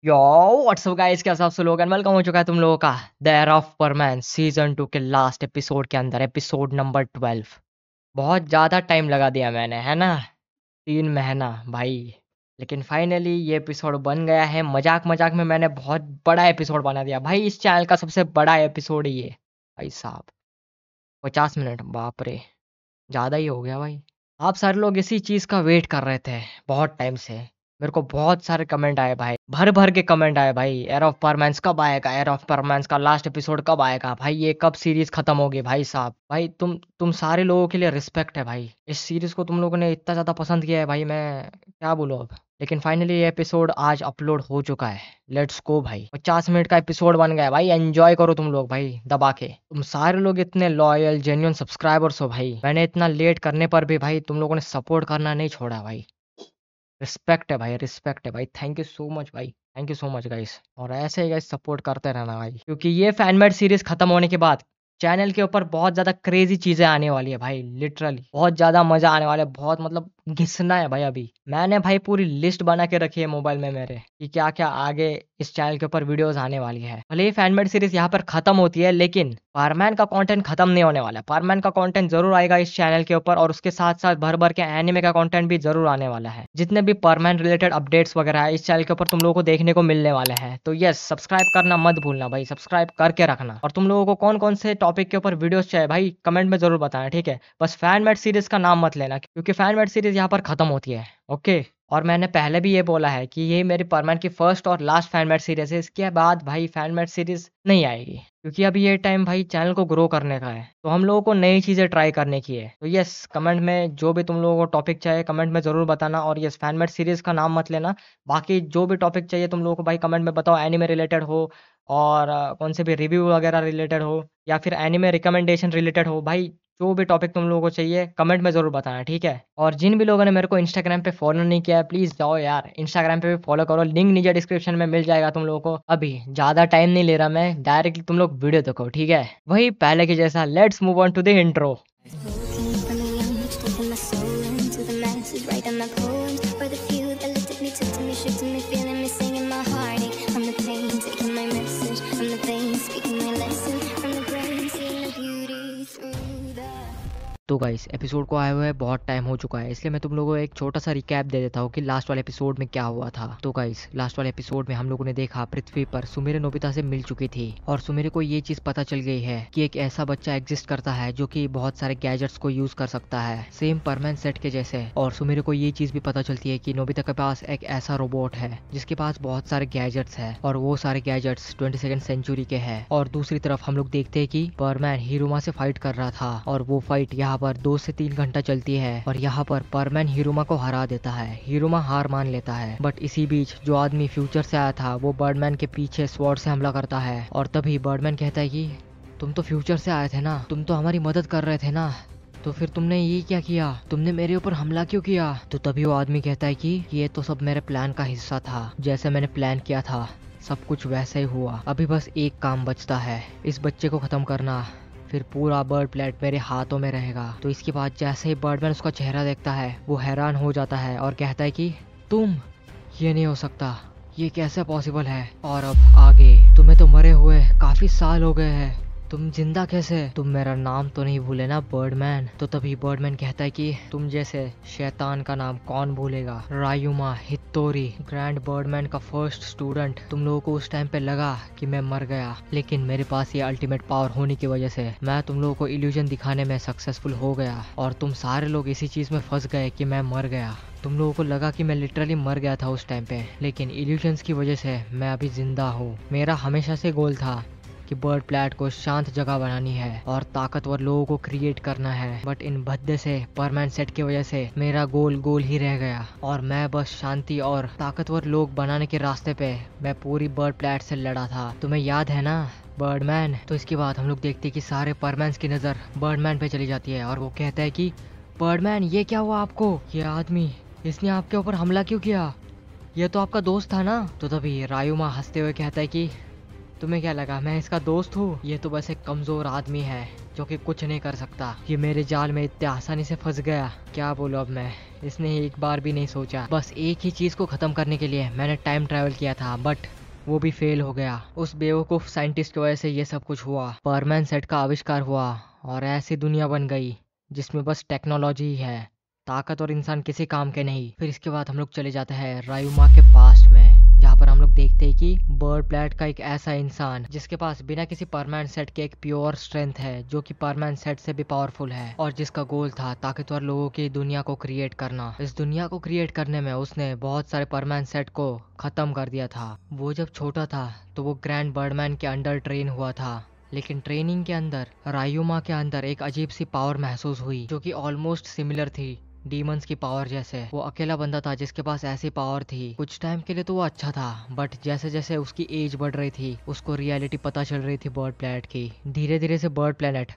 यो WhatsApp guys, कैसे आप सब लोग एंड वेलकम हो चुका है तुम लोगों का द एयर ऑफ परमैन सीजन 2 के लास्ट एपिसोड के अंदर, एपिसोड नंबर 12। बहुत ज़्यादा टाइम लगा दिया मैंने, है ना? 3 महीना भाई। लेकिन फाइनली ये एपिसोड बन गया है। मजाक मजाक में मैंने बहुत बड़ा एपिसोड बना दिया भाई। इस चैनल का सबसे बड़ा एपिसोड ही है भाई साहब। 50 मिनट, बाप रे, ज़्यादा ही हो गया भाई। आप सारे लोग इसी चीज़ का वेट कर रहे थे बहुत टाइम से। मेरे को बहुत सारे कमेंट आए भाई, भर भर के कमेंट आए भाई। एयर ऑफ परमानेंस कब आएगा, एयर ऑफ परमानेंस का लास्ट एपिसोड कब आएगा भाई, ये कब सीरीज खत्म होगी भाई साहब। भाई तुम सारे लोगों के लिए रिस्पेक्ट है भाई। इस सीरीज को तुम लोगों ने इतना ज़्यादा पसंद किया है भाई, मैं क्या बोलूँ अब। लेकिन फाइनली ये एपिसोड आज अपलोड हो चुका है। लेट्स गो भाई। 50 मिनट का एपिसोड बन गया भाई। एंजॉय करो तुम लोग भाई दबा के। तुम सारे लोग इतने लॉयल जेन्युइन सब्सक्राइबर्स हो भाई। मैंने इतना लेट करने पर भी भाई तुम लोगों ने सपोर्ट करना नहीं छोड़ा भाई। रिस्पेक्ट है भाई, रिस्पेक्ट है भाई। थैंक यू सो मच भाई, thank you so much guys. और ऐसे ही गाइस सपोर्ट करते रहना भाई, क्योंकि ये फैनमेड सीरीज खत्म होने के बाद चैनल के ऊपर बहुत ज़्यादा क्रेजी चीज़ें आने वाली है भाई। लिटरली बहुत ज़्यादा मज़ा आने वाला है। बहुत मतलब घिसना है भाई। अभी मैंने भाई पूरी लिस्ट बना के रखी है मोबाइल में मेरे, कि क्या क्या आगे इस चैनल के ऊपर वीडियोस आने वाली है। भले ही फैनमेड सीरीज यहाँ पर खत्म होती है, लेकिन पावरमैन का कंटेंट खत्म नहीं होने वाला है। पावरमैन का कंटेंट जरूर आएगा इस चैनल के ऊपर, और उसके साथ साथ भर भर के एनिमे का कंटेंट भी जरूर आने वाला है। जितने भी पावरमैन रिलेटेड अपडेट्स वगैरह है इस चैनल के ऊपर तुम लोगों को देखने को मिलने वाले हैं। तो यस, सब्सक्राइब करना मत भूलना भाई, सब्सक्राइब करके रखना। और तुम लोगों को कौन कौन से टॉपिक के ऊपर वीडियोस चाहिए भाई, कमेंट में जरूर बताना, ठीक है? बस फैनमेड सीरीज का नाम मत लेना, क्योंकि फैनमेड सीरीज यहाँ पर खत्म होती है। ओके। और मैंने पहले भी ये बोला है कि ये मेरी परमानेंट की फर्स्ट और लास्ट फैनमेड सीरीज है। इसके बाद भाई फैनमेड सीरीज नहीं आएगी, क्योंकि अभी ये टाइम भाई चैनल को ग्रो करने का है। तो हम लोगों को नई चीज़ें ट्राई करने की है। तो यस, कमेंट में जो भी तुम लोगों को टॉपिक चाहिए कमेंट में ज़रूर बताना। और यस, फैनमेड सीरीज का नाम मत लेना। बाकी जो भी टॉपिक चाहिए तुम लोगों को भाई कमेंट में बताओ। एनिमे रिलेटेड हो, और कौन से भी रिव्यू वगैरह रिलेटेड हो, या फिर एनिमे रिकमेंडेशन रिलेटेड हो भाई। जो भी टॉपिक तुम लोगों को चाहिए कमेंट में ज़रूर बताना, ठीक है? और जिन भी लोगों ने मेरे को इंस्टाग्राम पे फॉलो नहीं किया है, प्लीज़ जाओ यार इंस्टाग्राम पे भी फॉलो करो। लिंक नीचे डिस्क्रिप्शन में मिल जाएगा तुम लोगों को। अभी ज़्यादा टाइम नहीं ले रहा मैं, डायरेक्टली तुम लोग वीडियो देखो, ठीक है? वही पहले के जैसा, let's move on to the intro. Smoking from a young age, taking my soul into the masses, writing my poems for the few that lifted me, took to me, shook to me, feeling me, singing my heartache from the pain, taking my message from the veins, speaking my lesson from the brain, seeing the beauty through the तो guys, episode को आए हुए बहुत time हो चुका है, इसलिए मैं तुम लोगों को एक छोटा सा रिकैप दे देता हूँ कि लास्ट वाले एपिसोड में क्या हुआ था। तो गाइस, लास्ट वाले एपिसोड में हम लोगों ने देखा पृथ्वी पर सुमेरे नोबिता से मिल चुकी थी, और सुमेरे को ये चीज पता चल गई है कि एक ऐसा बच्चा एग्जिस्ट करता है जो कि बहुत सारे गैजेट्स को यूज कर सकता है, सेम परमैन सेट के जैसे। और सुमेरे को ये चीज भी पता चलती है कि नोबिता के पास एक ऐसा रोबोट है जिसके पास बहुत सारे गैजेट्स है, और वो सारे गैजेट्स 22nd सेंचुरी के हैं। और दूसरी तरफ हम लोग देखते हैं कि परमैन हिरुमा से फाइट कर रहा था, और वो फाइट यहाँ पर 2 से 3 घंटा चलती है, और यहाँ पर परमैन हिरुमा को हरा देता है। हिरुमा हार मान लेता है, बट इसी बीच जो आदमी फ्यूचर से आया था वो बर्डमैन के पीछे स्वॉर्ड से हमला करता है। और तभी बर्डमैन कहता है कि तुम तो फ्यूचर से आए थे ना, तुम तो हमारी मदद कर रहे थे ना, तो फिर तुमने ये क्या किया, तुमने मेरे ऊपर हमला क्यों किया? तो तभी वो आदमी कहता है कि ये तो सब मेरे प्लान का हिस्सा था, जैसे मैंने प्लान किया था सब कुछ वैसे ही हुआ। अभी बस एक काम बचता है, इस बच्चे को खत्म करना, फिर पूरा बर्ड प्लेट मेरे हाथों में रहेगा। तो इसके बाद जैसे ही बर्डमैन उसका चेहरा देखता है वो हैरान हो जाता है और कहता है कि तुम, ये नहीं हो सकता, ये कैसे पॉसिबल है? और अब आगे, तुम्हें तो मरे हुए काफी साल हो गए हैं, तुम जिंदा कैसे? तुम मेरा नाम तो नहीं भूले ना बर्डमैन? तो तभी बर्डमैन कहता है कि तुम जैसे शैतान का नाम कौन भूलेगा। रायुमा हित्तोरी, ग्रैंड बर्डमैन का फर्स्ट स्टूडेंट। तुम लोगों को उस टाइम पे लगा कि मैं मर गया, लेकिन मेरे पास ये अल्टीमेट पावर होने की वजह से मैं तुम लोगों को इल्यूजन दिखाने में सक्सेसफुल हो गया, और तुम सारे लोग इसी चीज में फंस गए कि मैं मर गया। तुम लोगों को लगा कि मैं लिटरली मर गया था उस टाइम पे, लेकिन इल्यूजन्स की वजह से मैं अभी जिंदा हूँ। मेरा हमेशा से गोल था कि बर्ड प्लेट को शांत जगह बनानी है और ताकतवर लोगों को क्रिएट करना है, बट इन भद्दे से परमैन सेट की वजह से मेरा गोल ही रह गया, और मैं बस शांति और ताकतवर लोग बनाने के रास्ते पे मैं पूरी बर्ड प्लेट से लड़ा था। तुम्हें याद है ना बर्डमैन? तो इसके बाद हम लोग देखते हैं कि सारे परमैन्स की नज़र बर्डमैन पे चली जाती है, और वो कहता है कि बर्डमैन, ये क्या हुआ आपको? ये आदमी, इसने आपके ऊपर हमला क्यों किया? ये तो आपका दोस्त था ना? तो तभी रायुमा हंसते हुए कहता है कि तुम्हें क्या लगा मैं इसका दोस्त हूँ? ये तो बस एक कमजोर आदमी है जो कि कुछ नहीं कर सकता। ये मेरे जाल में इतने आसानी से फंस गया। क्या बोलूं अब मैं। इसने एक बार भी नहीं सोचा। बस एक ही चीज को खत्म करने के लिए मैंने टाइम ट्रैवल किया था, बट वो भी फेल हो गया। उस बेवकूफ साइंटिस्ट की वजह से ये सब कुछ हुआ। परमैन सेट का आविष्कार हुआ और ऐसी दुनिया बन गई जिसमें बस टेक्नोलॉजी ही है, ताकत और इंसान किसी काम के नहीं। फिर इसके बाद हम लोग चले जाते हैं रायुमा के पास्ट में, जहाँ पर हम लोग देखते हैं कि बर्ड प्लैट का एक ऐसा इंसान जिसके पास बिना किसी परमानेंट सेट के एक प्योर स्ट्रेंथ है, जो कि परमानेंट सेट से भी पावरफुल है, और जिसका गोल था ताकतवर लोगों की दुनिया को क्रिएट करना। इस दुनिया को क्रिएट करने में उसने बहुत सारे परमानेंट सेट को खत्म कर दिया था। वो जब छोटा था तो वो ग्रैंड बर्डमैन के अंडर ट्रेन हुआ था, लेकिन ट्रेनिंग के अंदर रायुमा के अंदर एक अजीब सी पावर महसूस हुई जो कि ऑलमोस्ट सिमिलर थी डीमंस की पावर जैसे। वो अकेला बंदा था जिसके पास ऐसी पावर थी। कुछ टाइम के लिए तो वो अच्छा था, बट जैसे जैसे उसकी एज बढ़ रही थी उसको रियलिटी पता चल रही थी बर्ड प्लैनेट की। धीरे धीरे से बर्ड प्लैनेट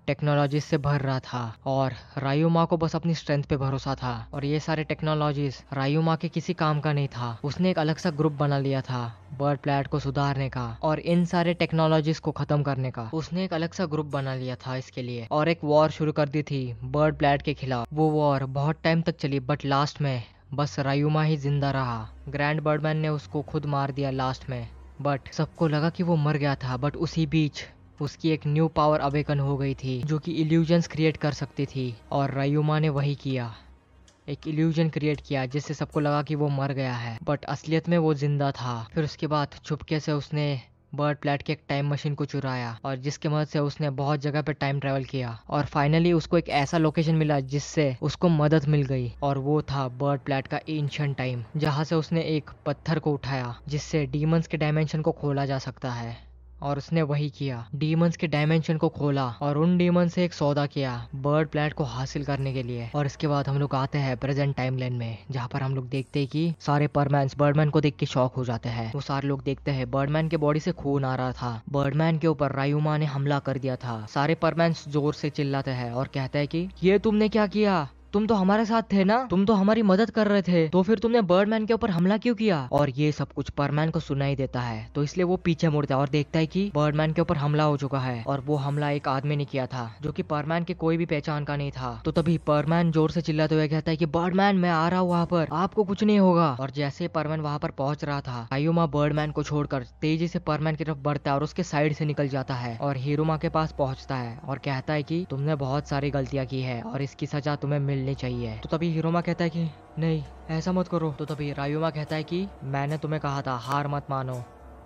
टेक्नोलॉजीज से भर रहा था और रायुमा को बस अपनी स्ट्रेंथ पे भरोसा था, और ये सारे टेक्नोलॉजीज रायुमा के किसी काम का नहीं था। उसने एक अलग सा ग्रुप बना लिया था बर्ड प्लैनेट को सुधारने का और इन सारे टेक्नोलॉजीज को खत्म करने का। उसने एक अलग सा ग्रुप बना लिया था इसके लिए, और एक वॉर शुरू कर दी थी बर्ड प्लैनेट के खिलाफ। वो वॉर बहुत टाइम तक चली, बट लास्ट में बस रायुमा ही जिंदा रहा। ग्रैंड बर्डमैन ने उसको खुद मार दिया लास्ट में, बट सबको लगा कि वो मर गया था। बट उसी बीच उसकी एक न्यू पावर अवेकन हो गई थी जो कि इल्यूजन्स क्रिएट कर सकती थी, और रायुमा ने वही किया। एक इल्यूजन क्रिएट किया जिससे सबको लगा कि वो मर गया है, बट असलियत में वो जिंदा था। फिर उसके बाद चुपके से उसने बर्ड प्लैट की एक टाइम मशीन को चुराया, और जिसके मदद से उसने बहुत जगह पे टाइम ट्रैवल किया, और फाइनली उसको एक ऐसा लोकेशन मिला जिससे उसको मदद मिल गई, और वो था बर्ड प्लैट का एंशिएंट टाइम, जहाँ से उसने एक पत्थर को उठाया जिससे डीमंस के डायमेंशन को खोला जा सकता है। और उसने वही किया, डीमंस के डायमेंशन को खोला और उन डीमन से एक सौदा किया बर्ड प्लैट को हासिल करने के लिए। और इसके बाद हम लोग आते हैं प्रेजेंट टाइमलाइन में, जहाँ पर हम लोग देखते हैं कि सारे परमैन्स बर्डमैन को देख के शॉक हो जाते हैं। वो सारे लोग देखते हैं बर्डमैन के बॉडी से खून आ रहा था। बर्डमैन के ऊपर रायुमा ने हमला कर दिया था। सारे परमैन्स जोर से चिल्लाते हैं और कहते हैं कि ये तुमने क्या किया? तुम तो हमारे साथ थे ना, तुम तो हमारी मदद कर रहे थे, तो फिर तुमने बर्डमैन के ऊपर हमला क्यों किया? और ये सब कुछ परमैन को सुनाई देता है, तो इसलिए वो पीछे मुड़ता है और देखता है कि बर्डमैन के ऊपर हमला हो चुका है, और वो हमला एक आदमी ने किया था जो कि परमैन के कोई भी पहचान का नहीं था। तो तभी परमैन जोर से चिल्लाते हुए कहता है कि बर्डमैन मैं आ रहा हूँ वहाँ पर, आपको कुछ नहीं होगा। और जैसे परमैन वहाँ पर पहुंच रहा था, रायुमा बर्डमैन को छोड़कर तेजी से परमैन की तरफ बढ़ता है और उसके साइड से निकल जाता है, और हिरुमा के पास पहुंचता है और कहता है कि तुमने बहुत सारी गलतियां की है और इसकी सजा तुम्हें मिलनी चाहिए। तो तभी हिरोमा कहता है कि नहीं ऐसा मत करो। तो तभी रायुमा कहता है कि मैंने तुम्हें कहा था हार मत मानो,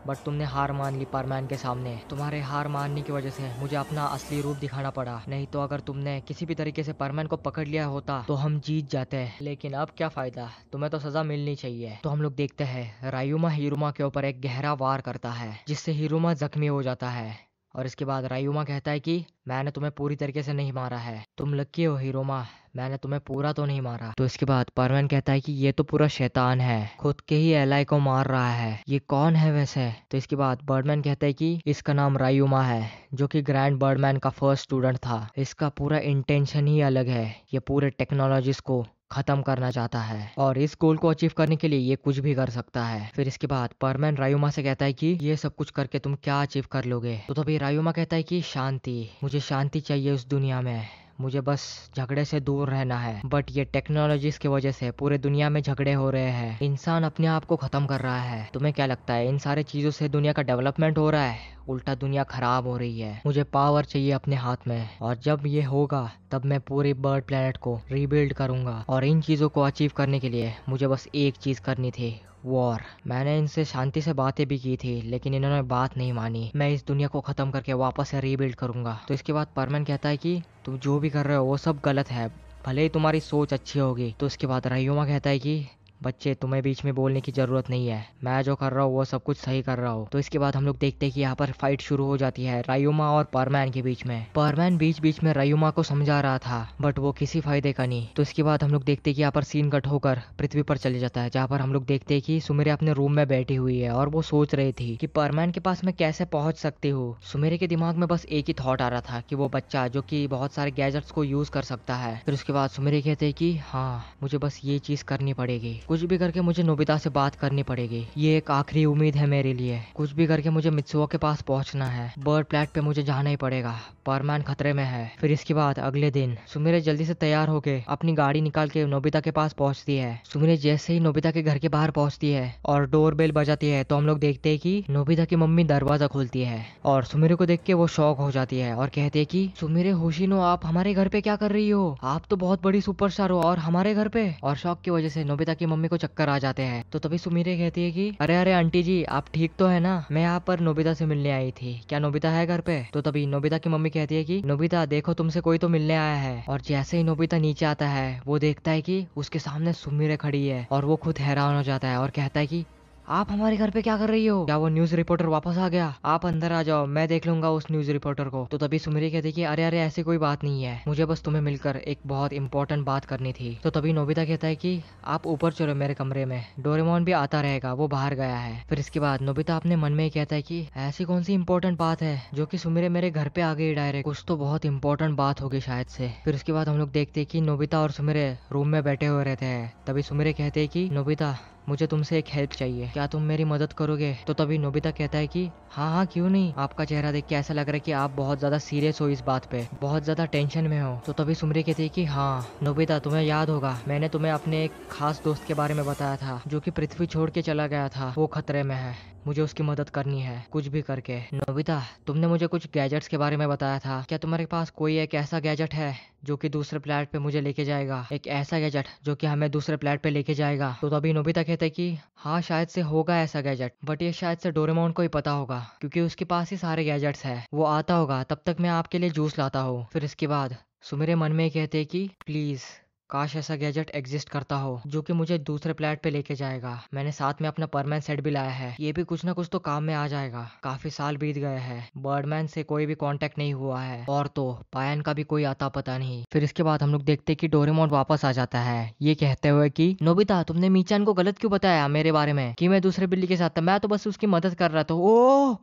बट तुमने हार मान ली परमैन के सामने। तुम्हारे हार मानने की वजह से मुझे अपना असली रूप दिखाना पड़ा, नहीं तो अगर तुमने किसी भी तरीके से परमैन को पकड़ लिया होता तो हम जीत जाते। लेकिन अब क्या फायदा, तुम्हें तो सजा मिलनी चाहिए। तो हम लोग देखते हैं रायुमा हिरुमा के ऊपर एक गहरा वार करता है जिससे हिरुमा जख्मी हो जाता है, और इसके बाद रायुमा कहता है कि मैंने तुम्हें पूरी तरीके से नहीं मारा है, तुम लकी हो हिरोमा, मैंने तुम्हें पूरा तो नहीं मारा। तो इसके बाद परमैन कहता है कि ये तो पूरा शैतान है, खुद के ही एलाई को मार रहा है, ये कौन है वैसे? तो इसके बाद बर्डमैन कहता है कि इसका नाम रायुमा है, जो कि ग्रैंड बर्डमैन का फर्स्ट स्टूडेंट था। इसका पूरा इंटेंशन ही अलग है, ये पूरे टेक्नोलॉजीज को खत्म करना चाहता है, और इस गोल को अचीव करने के लिए ये कुछ भी कर सकता है। फिर इसके बाद परमैन रायुमा से कहता है कि ये सब कुछ करके तुम क्या अचीव कर लोगे? तो तभी रायुमा कहता है कि शांति, मुझे शांति चाहिए उस दुनिया में, मुझे बस झगड़े से दूर रहना है। बट ये टेक्नोलॉजीज की वजह से पूरे दुनिया में झगड़े हो रहे हैं, इंसान अपने आप को खत्म कर रहा है। तुम्हें क्या लगता है इन सारे चीजों से दुनिया का डेवलपमेंट हो रहा है? उल्टा दुनिया खराब हो रही है। मुझे पावर चाहिए अपने हाथ में, और जब ये होगा तब मैं पूरे बर्ड प्लेनेट को रीबिल्ड करूंगा। और इन चीजों को अचीव करने के लिए मुझे बस एक चीज करनी थी, वॉर। मैंने इनसे शांति से बातें भी की थी, लेकिन इन्होंने बात नहीं मानी। मैं इस दुनिया को खत्म करके वापस से रीबिल्ड करूंगा। तो इसके बाद परमैन कहता है कि तुम जो भी कर रहे हो वो सब गलत है, भले ही तुम्हारी सोच अच्छी होगी। तो इसके बाद रायुमा कहता है कि बच्चे तुम्हें बीच में बोलने की जरूरत नहीं है, मैं जो कर रहा हूँ वो सब कुछ सही कर रहा हूँ। तो इसके बाद हम लोग देखते हैं कि यहाँ पर फाइट शुरू हो जाती है रायुमा और परमैन के बीच में। परमैन बीच बीच में रायुमा को समझा रहा था, बट वो किसी फायदे का नहीं। तो इसके बाद हम लोग देखते हैं कि यहाँ पर सीन कट होकर पृथ्वी पर चले जाता है, जहाँ पर हम लोग देखते हैं कि सुमेरे अपने रूम में बैठी हुई है और वो सोच रही थी कि परमैन के पास मैं कैसे पहुंच सकती हूँ। सुमेरे के दिमाग में बस एक ही थॉट आ रहा था कि वो बच्चा जो कि बहुत सारे गैजेट्स को यूज कर सकता है। फिर उसके बाद सुमेरे कहते हैं कि हाँ मुझे बस ये चीज करनी पड़ेगी, कुछ भी करके मुझे नोबिता से बात करनी पड़ेगी। ये एक आखिरी उम्मीद है मेरे लिए। कुछ भी करके मुझे मित्सुओ के पास पहुंचना है। बर्ड प्लेट पे मुझे जाना ही पड़ेगा। परमैन खतरे में है। फिर इसके बाद अगले दिन सुमिरे जल्दी से तैयार होके अपनी गाड़ी निकाल के नोबिता के पास पहुंचती है। सुमिरे जैसे ही नोबिता के घर के बाहर पहुंचती है और डोर बेल बजाती है तो हम लोग देखते हैं कि नोबिता की मम्मी दरवाजा खोलती है और सुमिरे को देख के वो शॉक हो जाती है और कहती है कि सुमिरे होशिनो, आप हमारे घर पे क्या कर रही हो? आप तो बहुत बड़ी सुपरस्टार हो और हमारे घर पे। और शॉक की वजह से नोबिता की मम्मी को चक्कर आ जाते हैं। तो तभी सुमिरे कहती है कि अरे अरे आंटी जी, आप ठीक तो है ना? मैं यहाँ पर नोबिता से मिलने आई थी, क्या नोबिता है घर पे? तो तभी नोबिता की मम्मी कहती है कि नोबिता देखो, तुमसे कोई तो मिलने आया है। और जैसे ही नोबिता नीचे आता है वो देखता है कि उसके सामने सुमिरे खड़ी है और वो खुद हैरान हो जाता है और कहता है कि आप हमारे घर पे क्या कर रही हो? क्या वो न्यूज रिपोर्टर वापस आ गया? आप अंदर आ जाओ, मैं देख लूंगा उस न्यूज रिपोर्टर को। तो तभी सुमिरी कहती कि अरे अरे ऐसी कोई बात नहीं है, मुझे बस तुम्हें मिलकर एक बहुत इंपॉर्टेंट बात करनी थी। तो तभी नोबिता कहता है कि आप ऊपर चलो मेरे कमरे में, डोरेमोन भी आता रहेगा, वो बाहर गया है। फिर इसके बाद नोबिता अपने मन में ही कहता है कि ऐसी कौन सी इंपॉर्टेंट बात है जो कि सुमिरे मेरे घर पे आ गई डायरेक्ट? कुछ तो बहुत इंपॉर्टेंट बात होगी शायद से। फिर उसके बाद हम लोग देखते हैं कि नोबिता और सुमिरे रूम में बैठे हुए रहते हैं। तभी सुमिरे कहते हैं कि नोबिता, मुझे तुमसे एक हेल्प चाहिए, क्या तुम मेरी मदद करोगे? तो तभी नोबिता कहता है कि हाँ हाँ क्यों नहीं, आपका चेहरा देख के ऐसा लग रहा है कि आप बहुत ज्यादा सीरियस हो इस बात पे, बहुत ज्यादा टेंशन में हो। तो तभी सुमिरी कहती है कि हाँ नोबिता, तुम्हें याद होगा मैंने तुम्हें अपने एक खास दोस्त के बारे में बताया था जो कि पृथ्वी छोड़ के चला गया था, वो खतरे में है, मुझे उसकी मदद करनी है कुछ भी करके। नोबिता, तुमने मुझे कुछ गैजेट्स के बारे में बताया था, क्या तुम्हारे पास कोई एक ऐसा गैजेट है जो कि दूसरे प्लेनेट पे मुझे लेके जाएगा? एक ऐसा गैजेट जो कि हमें दूसरे प्लेनेट पे लेके जाएगा? तो तभी नोबिता कहते हैं कि हाँ शायद से होगा ऐसा गैजेट, बट ये शायद से डोरेमोन को ही पता होगा क्योंकि उसके पास ही सारे गैजेट्स है। वो आता होगा, तब तक मैं आपके लिए जूस लाता हूँ। फिर इसके बाद सुमिरे मन में कहते हैं कि प्लीज काश ऐसा गैजेट एग्जिस्ट करता हो जो कि मुझे दूसरे प्लेनेट पे लेके जाएगा। मैंने साथ में अपना परमैन सेट भी लाया है, ये भी कुछ ना कुछ तो काम में आ जाएगा। काफी साल बीत गए हैं, बर्डमैन से कोई भी कांटेक्ट नहीं हुआ है और तो पायन का भी कोई आता पता नहीं। फिर इसके बाद हम लोग देखते कि डोरेमोन वापस आ जाता है ये कहते हुए कि नोबिता, तुमने मीचान को गलत क्यों बताया मेरे बारे में कि मैं दूसरे बिल्ली के साथ था? मैं तो बस उसकी मदद कर रहा था। ओ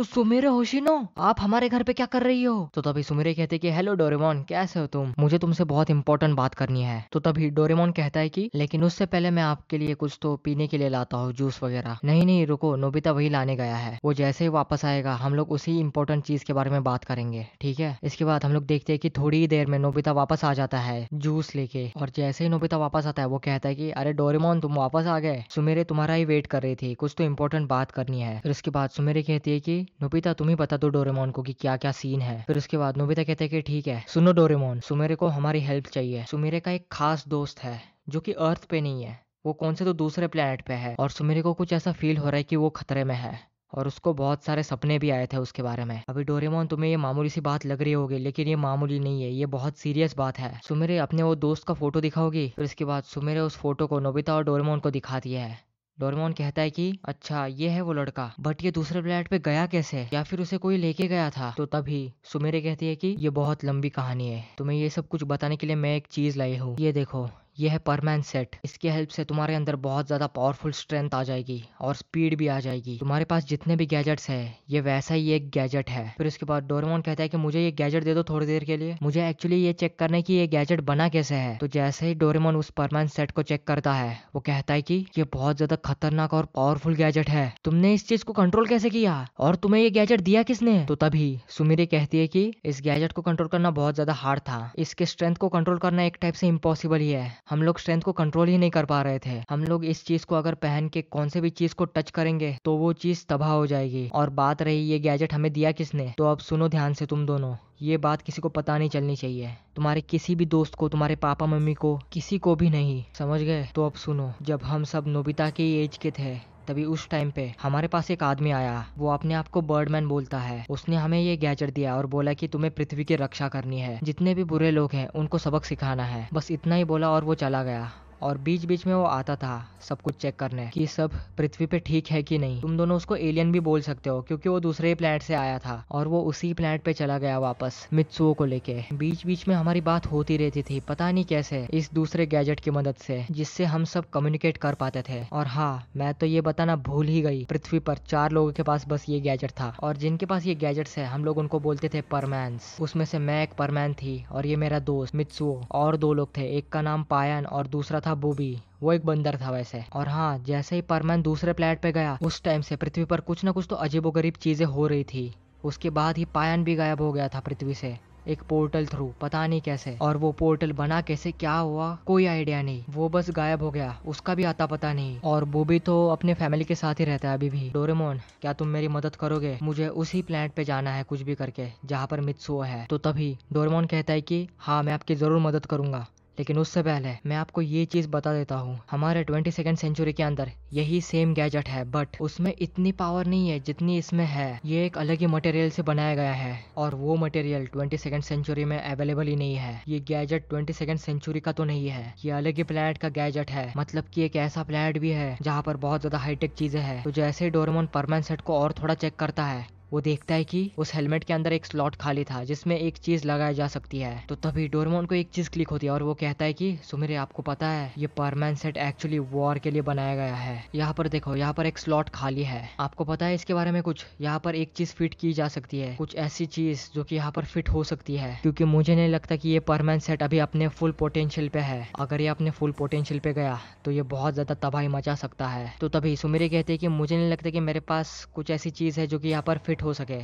सुमिरे होशिनो, आप हमारे घर पे क्या कर रही हो? तो तभी सुमिरे कहते कि हेलो डोरेमोन, कैसे हो तुम? मुझे तुमसे बहुत इंपॉर्टेंट बात करनी है। तो तभी डोरेमोन कहता है कि लेकिन उससे पहले मैं आपके लिए कुछ तो पीने के लिए लाता हूँ, जूस वगैरह। नहीं नहीं रुको, नोबिता वही लाने गया है, वो जैसे ही वापस आएगा हम लोग उसी इंपॉर्टेंट चीज के बारे में बात करेंगे, ठीक है? इसके बाद हम लोग देखते हैं कि थोड़ी ही देर में नोबिता वापस आ जाता है जूस लेके। और जैसे ही नोबिता वापस आता है वो कहता है कि अरे डोरेमोन, तुम वापस आ गए, सुमेरे तुम्हारा ही वेट कर रही थी, कुछ तो इंपॉर्टेंट बात करनी है। फिर उसके बाद सुमेरे कहती है कि नोबिता तुम ही बता दो डोरेमोन को कि क्या क्या सीन है। फिर उसके बाद नोबिता कहते हैं कि ठीक है, सुनो डोरेमोन, सुमेरे को हमारी हेल्प चाहिए। सुमेरे का एक खास दोस्त है जो कि अर्थ पे नहीं है, वो कौन से तो दूसरे प्लेनेट पे है और सुमेरे को कुछ ऐसा फील हो रहा है कि वो खतरे में है और उसको बहुत सारे सपने भी आए थे उसके बारे में। अभी डोरेमोन तुम्हें ये मामूली सी बात लग रही होगी, लेकिन ये मामूली नहीं है, ये बहुत सीरियस बात है। सुमेरे अपने वो दोस्त का फोटो दिखाओगी? फिर इसके बाद सुमेरे उस फोटो को नोबिता और डोरेमोन को दिखाती है। डोरेमोन कहता है कि अच्छा ये है वो लड़का, बट ये दूसरे प्लेनेट पे गया कैसे, या फिर उसे कोई लेके गया था? तो तभी सुमेरे कहती है कि ये बहुत लंबी कहानी है, तुम्हें ये सब कुछ बताने के लिए मैं एक चीज लाई हूँ, ये देखो, ये है परमैन सेट। इसकी हेल्प से तुम्हारे अंदर बहुत ज्यादा पावरफुल स्ट्रेंथ आ जाएगी और स्पीड भी आ जाएगी। तुम्हारे पास जितने भी गैजेट्स है ये वैसा ही एक गैजेट है। फिर उसके बाद डोरेमोन कहता है कि मुझे ये गैजेट दे दो थोड़ी देर के लिए, मुझे एक्चुअली ये चेक करना है कि ये गैजेट बना कैसे है। तो जैसे ही डोरेमोन उस परमैन सेट को चेक करता है वो कहता है कि ये बहुत ज्यादा खतरनाक और पावरफुल गैजेट है, तुमने इस चीज को कंट्रोल कैसे किया और तुम्हें ये गैजेट दिया किसने? तो तभी सुमिरे कहती है कि इस गैजेट को कंट्रोल करना बहुत ज्यादा हार्ड था, इसके स्ट्रेंथ को कंट्रोल करना एक टाइप से इम्पॉसिबल ही है, हम लोग स्ट्रेंथ को कंट्रोल ही नहीं कर पा रहे थे। हम लोग इस चीज को अगर पहन के कौन से भी चीज को टच करेंगे तो वो चीज तबाह हो जाएगी। और बात रही ये गैजेट हमें दिया किसने, तो अब सुनो ध्यान से तुम दोनों, ये बात किसी को पता नहीं चलनी चाहिए, तुम्हारे किसी भी दोस्त को, तुम्हारे पापा मम्मी को, किसी को भी नहीं, समझ गए? तो अब सुनो, जब हम सब नोबिता के एज के थे तभी उस टाइम पे हमारे पास एक आदमी आया, वो अपने आप को बर्डमैन बोलता है। उसने हमें ये गैजेट दिया और बोला कि तुम्हें पृथ्वी की रक्षा करनी है, जितने भी बुरे लोग हैं उनको सबक सिखाना है, बस इतना ही बोला और वो चला गया। और बीच बीच में वो आता था सब कुछ चेक करने कि सब पृथ्वी पे ठीक है कि नहीं। तुम दोनों उसको एलियन भी बोल सकते हो क्योंकि वो दूसरे प्लेनेट से आया था और वो उसी प्लेनेट पे चला गया वापस मित्सुओ को लेके। बीच बीच में हमारी बात होती रहती थी, पता नहीं कैसे, इस दूसरे गैजेट की मदद से जिससे हम सब कम्युनिकेट कर पाते थे। और हाँ, मैं तो ये बताना भूल ही गई, पृथ्वी पर 4 लोगों के पास बस ये गैजेट था और जिनके पास ये गैजेट्स है हम लोग उनको बोलते थे परमैन्स। उसमें से मैं एक परमैन थी और ये मेरा दोस्त मित्सुओ, और 2 लोग थे, एक का नाम पायन और दूसरा था बूबी, वो एक बंदर था वैसे। और हाँ, जैसे ही परमैन दूसरे प्लेनेट पे गया उस टाइम से पृथ्वी पर कुछ ना कुछ तो अजीबोगरीब चीजें हो रही थी। उसके बाद ही पायन भी गायब हो गया था पृथ्वी से, एक पोर्टल थ्रू, पता नहीं कैसे। और वो पोर्टल बना कैसे, क्या हुआ, कोई आइडिया नहीं। वो बस गायब हो गया, उसका भी आता पता नहीं। और बूबी तो अपने फैमिली के साथ ही रहता है अभी भी। डोरेमोन, क्या तुम मेरी मदद करोगे? मुझे उसी प्लेनेट पे जाना है कुछ भी करके जहाँ पर मित्सुओ है। तो तभी डोरेमोन कहता है कि हाँ, मैं आपकी जरूर मदद करूंगा, लेकिन उससे पहले मैं आपको ये चीज बता देता हूँ, हमारे 22nd सेंचुरी के अंदर यही सेम गैजेट है, बट उसमें इतनी पावर नहीं है जितनी इसमें है। ये एक अलग ही मटेरियल से बनाया गया है और वो मटेरियल 22nd सेंचुरी में अवेलेबल ही नहीं है। ये गैजेट 22nd सेंचुरी का तो नहीं है, ये अलग ही प्लेनेट का गैजेट है। मतलब कि एक ऐसा प्लेनेट भी है जहाँ पर बहुत ज्यादा हाईटेक चीजें हैं। तो जैसे ही डोरेमोन परमैन सेट को और थोड़ा चेक करता है, वो देखता है कि उस हेलमेट के अंदर एक स्लॉट खाली था जिसमें एक चीज लगाई जा सकती है। तो तभी डोरेमोन को एक चीज क्लिक होती है और वो कहता है कि सुमिरे, आपको पता है ये परमैन सेट एक्चुअली वॉर के लिए बनाया गया है। यहाँ पर देखो, यहाँ पर एक स्लॉट खाली है, आपको पता है इसके बारे में कुछ? यहाँ पर एक चीज फिट की जा सकती है, कुछ ऐसी चीज जो कि यहाँ पर फिट हो सकती है, क्योंकि मुझे नहीं लगता कि ये परमैन सेट अभी अपने फुल पोटेंशियल पे है। अगर ये अपने फुल पोटेंशियल पे गया तो ये बहुत ज्यादा तबाही मचा सकता है। तो तभी सुमिरे कहते हैं कि मुझे नहीं लगता कि मेरे पास कुछ ऐसी चीज है जो कि यहाँ पर फिट हो सके।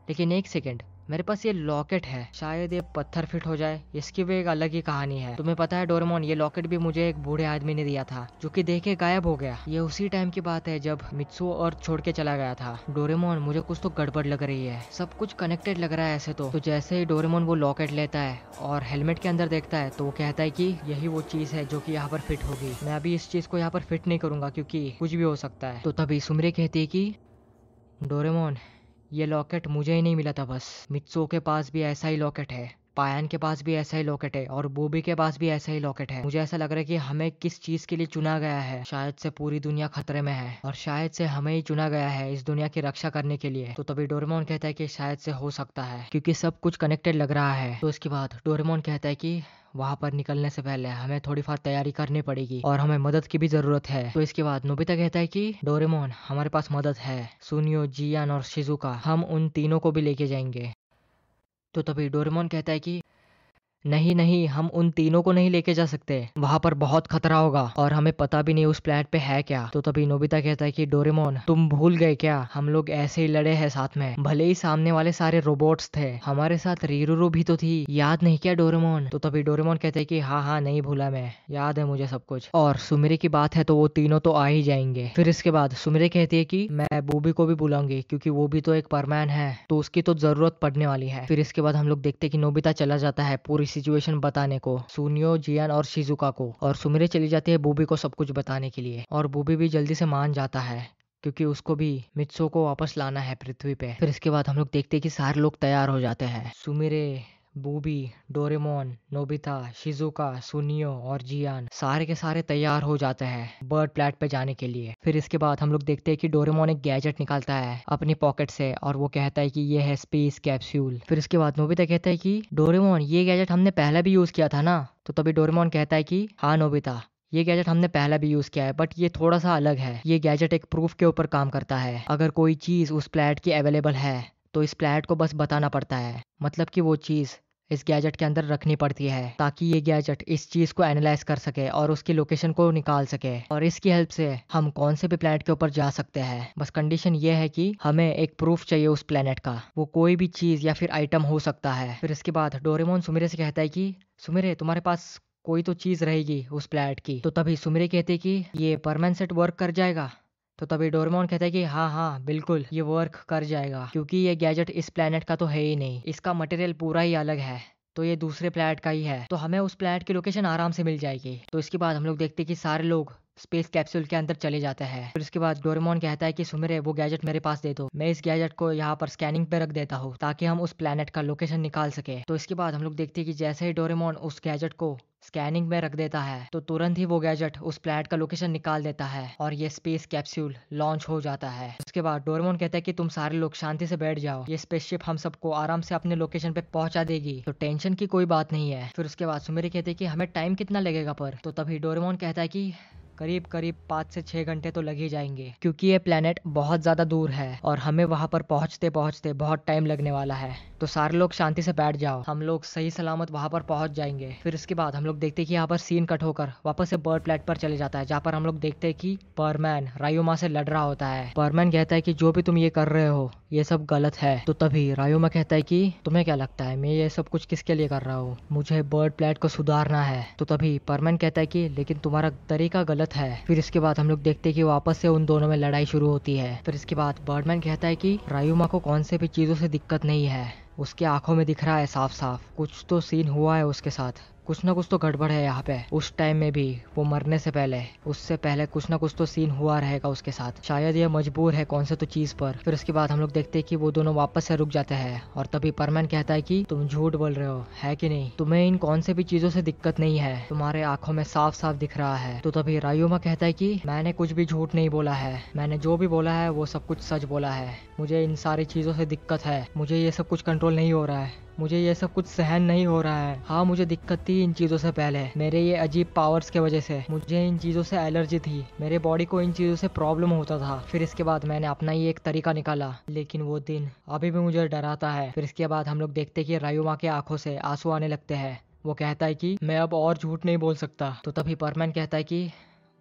लेकिन एक सेकेंड, मेरे पास ये लॉकेट है, शायद ये पत्थर फिट हो जाए। इसकी भी एक अलग ही कहानी है। तुम्हें पता है डोरेमोन, ये लॉकेट भी मुझे एक बूढ़े आदमी ने दिया था जो कि देखे गायब हो गया। ये उसी टाइम की बात है जब मित्सुओ अर्थ छोड़ के चला गया था। डोरेमोन, मुझे कुछ तो गड़बड़ लग रही है, सब कुछ कनेक्टेड लग रहा है ऐसे तो जैसे ही डोरेमोन वो लॉकेट लेता है और हेलमेट के अंदर देखता है तो वो कहता है कि यही वो चीज है जो कि यहाँ पर फिट होगी। मैं अभी इस चीज को यहाँ पर फिट नहीं करूंगा क्योंकि कुछ भी हो सकता है। तो तभी सुमिरे कहती है कि डोरेमोन, ये लॉकेट मुझे ही नहीं मिला था, बस मित्सुओ के पास भी ऐसा ही लॉकेट है, पायन के पास भी ऐसा ही लॉकेट है और बूबी के पास भी ऐसा ही लॉकेट है। मुझे ऐसा लग रहा है कि हमें किस चीज के लिए चुना गया है। शायद से पूरी दुनिया खतरे में है और शायद से हमें ही चुना गया है इस दुनिया की रक्षा करने के लिए। तो तभी डोरेमोन कहता है कि शायद से हो सकता है क्योंकि सब कुछ कनेक्टेड लग रहा है। तो इसके बाद डोरेमोन कहता है कि वहां पर निकलने से पहले हमें थोड़ी फार तैयारी करनी पड़ेगी और हमें मदद की भी जरूरत है। तो इसके बाद नोबिता कहता है कि डोरेमोन, हमारे पास मदद है, सुनियो, जियान और शिजुका, हम उन तीनों को भी लेके जाएंगे। तो तभी डोरेमोन कहता है कि नहीं नहीं, हम उन तीनों को नहीं लेके जा सकते, वहां पर बहुत खतरा होगा और हमें पता भी नहीं उस प्लेनेट पे है क्या। तो तभी नोबिता कहता है कि डोरेमोन, तुम भूल गए क्या, हम लोग ऐसे ही लड़े हैं साथ में, भले ही सामने वाले सारे रोबोट्स थे, हमारे साथ रीरुरू भी तो थी, याद नहीं क्या डोरेमोन? तो तभी डोरेमोन कहते हैं कि हाँ हाँ, नहीं भूला मैं, याद है मुझे सब कुछ। और सुमिरे की बात है तो वो तीनों तो आ ही जाएंगे। फिर इसके बाद सुमिरे कहती है कि मैं बूबी को भी बुलाऊंगी क्योंकि वो भी तो एक परमैन है, तो उसकी तो जरूरत पड़ने वाली है। फिर इसके बाद हम लोग देखते हैं कि नोबिता चला जाता है पूरी सिचुएशन बताने को सुनियो, जियान और शिजुका को, और सुमिरे चली जाती है बूबी को सब कुछ बताने के लिए। और बूबी भी जल्दी से मान जाता है क्योंकि उसको भी मित्सुओ को वापस लाना है पृथ्वी पे। फिर इसके बाद हम लोग देखते हैं कि सारे लोग तैयार हो जाते हैं, Sumire, booby, Doraemon, Nobita, Shizuka, सुनियो और जियान सारे के सारे तैयार हो जाते हैं बर्ड प्लेनेट पे जाने के लिए। फिर इसके बाद हम लोग देखते हैं कि डोरेमोन एक गैजेट निकालता है अपनी पॉकेट से और वो कहता है कि ये है स्पेस कैप्सूल। फिर इसके बाद नोबिता कहता है कि डोरेमोन, ये गैजेट हमने पहले भी यूज किया था ना? तो तभी डोरेमोन कहता है कि हाँ नोबिता, ये गैजेट हमने पहले भी यूज किया है, बट ये थोड़ा सा अलग है। ये गैजेट एक प्रूफ के ऊपर काम करता है, अगर कोई चीज उस प्लेनेट की अवेलेबल है तो इस प्लेनेट को बस बताना पड़ता है, मतलब कि वो चीज इस गैजेट के अंदर रखनी पड़ती है ताकि ये गैजेट इस चीज को एनालाइज कर सके और उसकी लोकेशन को निकाल सके, और इसकी हेल्प से हम कौन से भी प्लेनेट के ऊपर जा सकते हैं। बस कंडीशन ये है कि हमें एक प्रूफ चाहिए उस प्लेनेट का, वो कोई भी चीज या फिर आइटम हो सकता है। फिर इसके बाद डोरेमोन सुमिरे से कहता है कि सुमिरे, तुम्हारे पास कोई तो चीज रहेगी उस प्लेनेट की। तो तभी सुमिरे कहते कि ये परमैन सेट वर्क कर जाएगा? तो तभी डोरेमोन कहता है कि हाँ हाँ बिल्कुल, ये वर्क कर जाएगा क्योंकि ये गैजेट इस प्लेनेट का तो है ही नहीं, इसका मटेरियल पूरा ही अलग है, तो ये दूसरे प्लेनेट का ही है, तो हमें उस प्लेनेट की लोकेशन आराम से मिल जाएगी। तो इसके बाद हम लोग देखते हैं कि सारे लोग स्पेस कैप्सूल के अंदर चले जाते हैं। फिर उसके बाद डोरेमोन कहता है कि सुमिरे, वो गैजेट मेरे पास दे दो, मैं इस गैजेट को यहाँ पर स्कैनिंग पे रख देता हूँ ताकि हम उस प्लेनेट का लोकेशन निकाल सके। तो इसके बाद हम लोग देखते हैं कि जैसे ही डोरेमोन उस गैजेट को स्कैनिंग में रख देता है तो तुरंत ही वो गैजेट उस प्लेनेट का लोकेशन निकाल देता है और ये स्पेस कैप्सूल लॉन्च हो जाता है। उसके बाद डोरेमोन कहता है कि तुम सारे लोग शांति से बैठ जाओ, ये स्पेसशिप हम सबको आराम से अपने लोकेशन पे पहुंचा देगी, तो टेंशन की कोई बात नहीं है। फिर उसके बाद सुमिरे कहते हैं कि हमें टाइम कितना लगेगा पर? तो तभी डोरेमोन कहता है कि करीब करीब 5 से 6 घंटे तो लग ही जाएंगे, क्योंकि ये प्लेनेट बहुत ज्यादा दूर है और हमें वहां पर पहुंचते पहुंचते बहुत टाइम लगने वाला है। तो सारे लोग शांति से बैठ जाओ, हम लोग सही सलामत वहां पर पहुंच जाएंगे। फिर इसके बाद हम लोग देखते हैं कि यहाँ पर सीन कट होकर वापस से बर्ड प्लेनेट पर चले जाता है, जहाँ पर हम लोग देखते हैं कि परमैन रायुमा से लड़ रहा होता है। परमैन कहता है कि जो भी तुम ये कर रहे हो ये सब गलत है। तो तभी रायुमा कहता है कि तुम्हें क्या लगता है मैं ये सब कुछ किसके लिए कर रहा हूँ, मुझे बर्ड प्लेनेट को सुधारना है। तो तभी परमैन कहता है कि लेकिन तुम्हारा तरीका गलत है। फिर इसके बाद हम लोग देखते हैं कि वापस से उन दोनों में लड़ाई शुरू होती है। फिर इसके बाद बर्डमैन कहता है कि रायुमा को कौन से भी चीजों से दिक्कत नहीं है, उसकी आंखों में दिख रहा है साफ साफ कुछ तो सीन हुआ है उसके साथ, कुछ ना कुछ तो गड़बड़ है यहाँ पे। उस टाइम में भी वो मरने से पहले, उससे पहले कुछ ना कुछ तो सीन हुआ रहेगा उसके साथ, शायद ये मजबूर है कौन से तो चीज पर। फिर उसके बाद हम लोग देखते हैं कि वो दोनों वापस से रुक जाते हैं और तभी परमैन कहता है कि तुम झूठ बोल रहे हो है कि नहीं, तुम्हें इन कौन से भी चीजों से दिक्कत नहीं है, तुम्हारे आंखों में साफ साफ दिख रहा है। तो तभी रायुमा कहता है कि मैंने कुछ भी झूठ नहीं बोला है, मैंने जो भी बोला है वो सब कुछ सच बोला है, मुझे इन सारी चीजों से दिक्कत है, मुझे ये सब कुछ कंट्रोल नहीं हो रहा है, मुझे ये सब कुछ सहन नहीं हो रहा है। हाँ मुझे दिक्कत थी इन चीजों से पहले, मेरे ये अजीब पावर्स के वजह से मुझे इन चीजों से एलर्जी थी, मेरे बॉडी को इन चीजों से प्रॉब्लम होता था। फिर इसके बाद मैंने अपना ही एक तरीका निकाला, लेकिन वो दिन अभी भी मुझे डराता है। फिर इसके बाद हम लोग देखते कि रायुमा के आंखों से आंसू आने लगते हैं। वो कहता है कि मैं अब और झूठ नहीं बोल सकता। तो तभी परमैन कहता है कि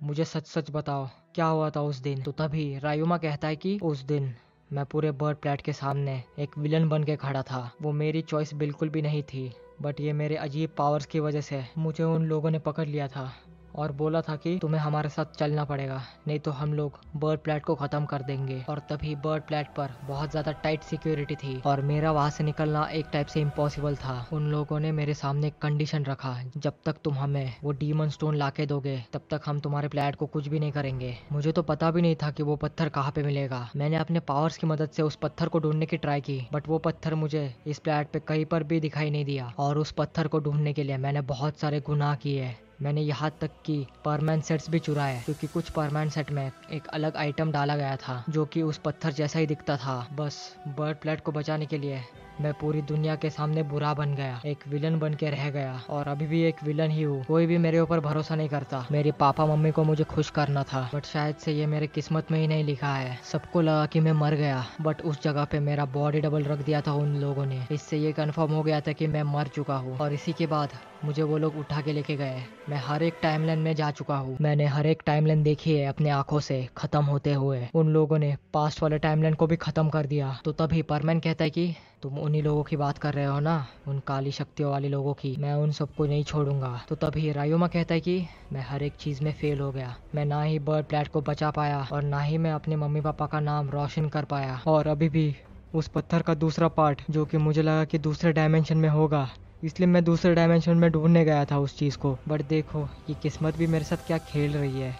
मुझे सच सच बताओ क्या हुआ था उस दिन। तो तभी रायुमा कहता है कि उस दिन मैं पूरे बर्ड प्लेनेट के सामने एक विलन बन के खड़ा था, वो मेरी चॉइस बिल्कुल भी नहीं थी, बट ये मेरे अजीब पावर्स की वजह से मुझे उन लोगों ने पकड़ लिया था और बोला था कि तुम्हें हमारे साथ चलना पड़ेगा, नहीं तो हम लोग बर्ड प्लेनेट को खत्म कर देंगे। और तभी बर्ड प्लेनेट पर बहुत ज्यादा टाइट सिक्योरिटी थी और मेरा वहां से निकलना एक टाइप से इम्पॉसिबल था। उन लोगों ने मेरे सामने एक कंडीशन रखा, जब तक तुम हमें वो डीमन स्टोन लाके दोगे तब तक हम तुम्हारे प्लेनेट को कुछ भी नहीं करेंगे। मुझे तो पता भी नहीं था कि वो पत्थर कहाँ पे मिलेगा। मैंने अपने पावर्स की मदद से उस पत्थर को ढूंढने की ट्राई की, बट वो पत्थर मुझे इस प्लेनेट पे कहीं पर भी दिखाई नहीं दिया। और उस पत्थर को ढूंढने के लिए मैंने बहुत सारे गुनाह किए, मैंने यहाँ तक कि परमैन सेट्स भी चुराए, क्योंकि कुछ परमैन सेट में एक अलग आइटम डाला गया था जो कि उस पत्थर जैसा ही दिखता था। बस बर्ड प्लेनेट को बचाने के लिए मैं पूरी दुनिया के सामने बुरा बन गया, एक विलन बन के रह गया और अभी भी एक विलन ही हूँ। कोई भी मेरे ऊपर भरोसा नहीं करता। मेरे पापा मम्मी को मुझे खुश करना था, बट शायद से ये मेरे किस्मत में ही नहीं लिखा है। सबको लगा कि मैं मर गया, बट उस जगह पे मेरा बॉडी डबल रख दिया था उन लोगों ने। इससे ये कंफर्म हो गया था कि मैं मर चुका हूँ। और इसी के बाद मुझे वो लोग उठा के लेके गए। मैं हर एक टाइमलाइन में जा चुका हूँ, मैंने हर एक टाइमलाइन देखी है अपने आंखों से खत्म होते हुए। उन लोगों ने पास्ट वाले टाइमलाइन को भी खत्म कर दिया। तो तभी परमैन कहता है कि तुम उन्हीं लोगों की बात कर रहे हो ना, उन काली शक्तियों वाले लोगों की, मैं उन सबको नहीं छोड़ूंगा। तो तभी रायुमा कहता है कि मैं हर एक चीज में फेल हो गया, मैं ना ही बर्ड प्लेनेट को बचा पाया और ना ही मैं अपने मम्मी पापा का नाम रोशन कर पाया। और अभी भी उस पत्थर का दूसरा पार्ट जो कि मुझे लगा कि दूसरे डायमेंशन में होगा, इसलिए मैं दूसरे डायमेंशन में ढूंढने गया था उस चीज को। बट देखो ये किस्मत भी मेरे साथ क्या खेल रही है,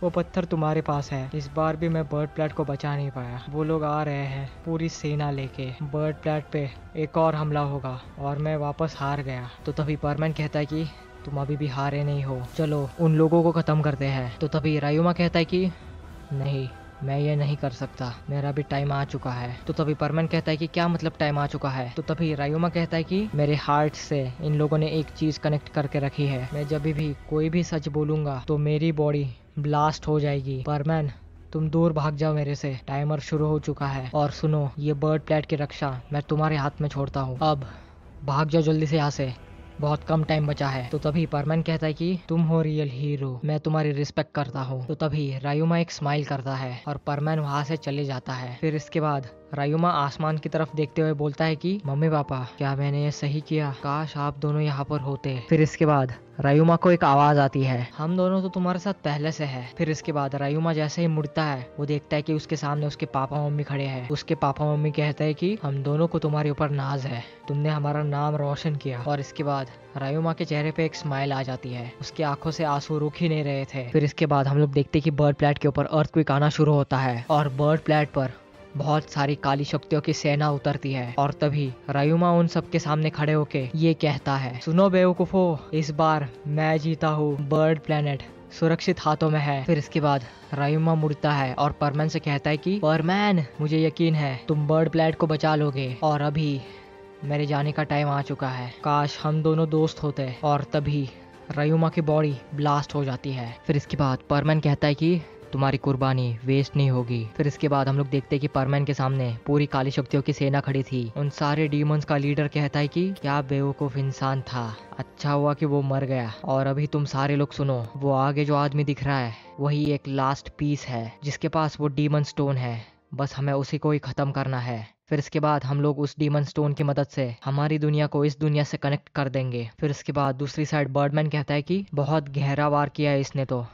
वो पत्थर तुम्हारे पास है। इस बार भी मैं बर्ड प्लेनेट को बचा नहीं पाया। वो लोग आ रहे हैं पूरी सेना लेके, बर्ड प्लेनेट पे एक और हमला होगा और मैं वापस हार गया। तो तभी परमैन कहता है कि तुम अभी भी हारे नहीं हो, चलो उन लोगों को खत्म करते हैं। तो तभी रायुमा कहता है कि नहीं, मैं ये नहीं कर सकता, मेरा भी टाइम आ चुका है। तो तभी परमैन कहता है कि क्या मतलब टाइम आ चुका है। तो तभी रायुमा कहता है कि मेरे हार्ट से इन लोगों ने एक चीज कनेक्ट करके रखी है, मैं जब भी कोई भी सच बोलूंगा तो मेरी बॉडी ब्लास्ट हो जाएगी। परमैन तुम दूर भाग जाओ मेरे से, टाइमर शुरू हो चुका है। और सुनो, ये बर्ड प्लेनेट की रक्षा मैं तुम्हारे हाथ में छोड़ता हूँ, अब भाग जाओ जल्दी से यहाँ से, बहुत कम टाइम बचा है। तो तभी परमैन कहता है कि तुम हो रियल हीरो, मैं तुम्हारी रिस्पेक्ट करता हूँ। तो तभी रायुमा एक स्माइल करता है और परमैन वहाँ से चले जाता है। फिर इसके बाद रायुमा आसमान की तरफ देखते हुए बोलता है कि मम्मी पापा क्या मैंने ये सही किया, काश आप दोनों यहाँ पर होते। फिर इसके बाद रायुमा को एक आवाज आती है, हम दोनों तो तुम्हारे साथ पहले से है। फिर इसके बाद रायुमा जैसे ही मुड़ता है वो देखता है कि उसके सामने उसके पापा मम्मी खड़े हैं। उसके पापा मम्मी कहते हैं कि हम दोनों को तुम्हारे ऊपर नाज है, तुमने हमारा नाम रोशन किया। और इसके बाद रायुमा के चेहरे पे एक स्माइल आ जाती है, उसकी आंखों से आंसू रुक ही नहीं रहे थे। फिर इसके बाद हम लोग देखते हैं कि बर्ड प्लेनेट के ऊपर अर्थक्वेक आना शुरू होता है और बर्ड प्लेनेट पर बहुत सारी काली शक्तियों की सेना उतरती है। और तभी रायुमा उन सबके सामने खड़े होके ये कहता है, सुनो बेवकूफो, इस बार मैं जीता हूँ, बर्ड प्लेनेट सुरक्षित हाथों में है। फिर इसके बाद रायुमा मुड़ता है और परमैन से कहता है कि परमैन मुझे यकीन है तुम बर्ड प्लेनेट को बचा लोगे और अभी मेरे जाने का टाइम आ चुका है, काश हम दोनों दोस्त होते। और तभी रयुमा की बॉडी ब्लास्ट हो जाती है। फिर इसके बाद परमैन कहता है कि तुम्हारी कुर्बानी वेस्ट नहीं होगी। फिर इसके बाद हम लोग देखते हैं कि परमैन के सामने पूरी काली शक्तियों की सेना खड़ी थी। उन सारे डीमंस का लीडर कहता है कि क्या बेवकूफ इंसान था, अच्छा हुआ कि वो मर गया। और अभी तुम सारे लोग सुनो, वो आगे जो आदमी दिख रहा है वही एक लास्ट पीस है जिसके पास वो डीमन स्टोन है, बस हमें उसी को ही खत्म करना है। फिर इसके बाद हम लोग उस डीमन स्टोन की मदद से हमारी दुनिया को इस दुनिया से कनेक्ट कर देंगे। फिर इसके बाद दूसरी साइड बर्डमैन कहता है कि बहुत गहरा वार किया है इसने तो,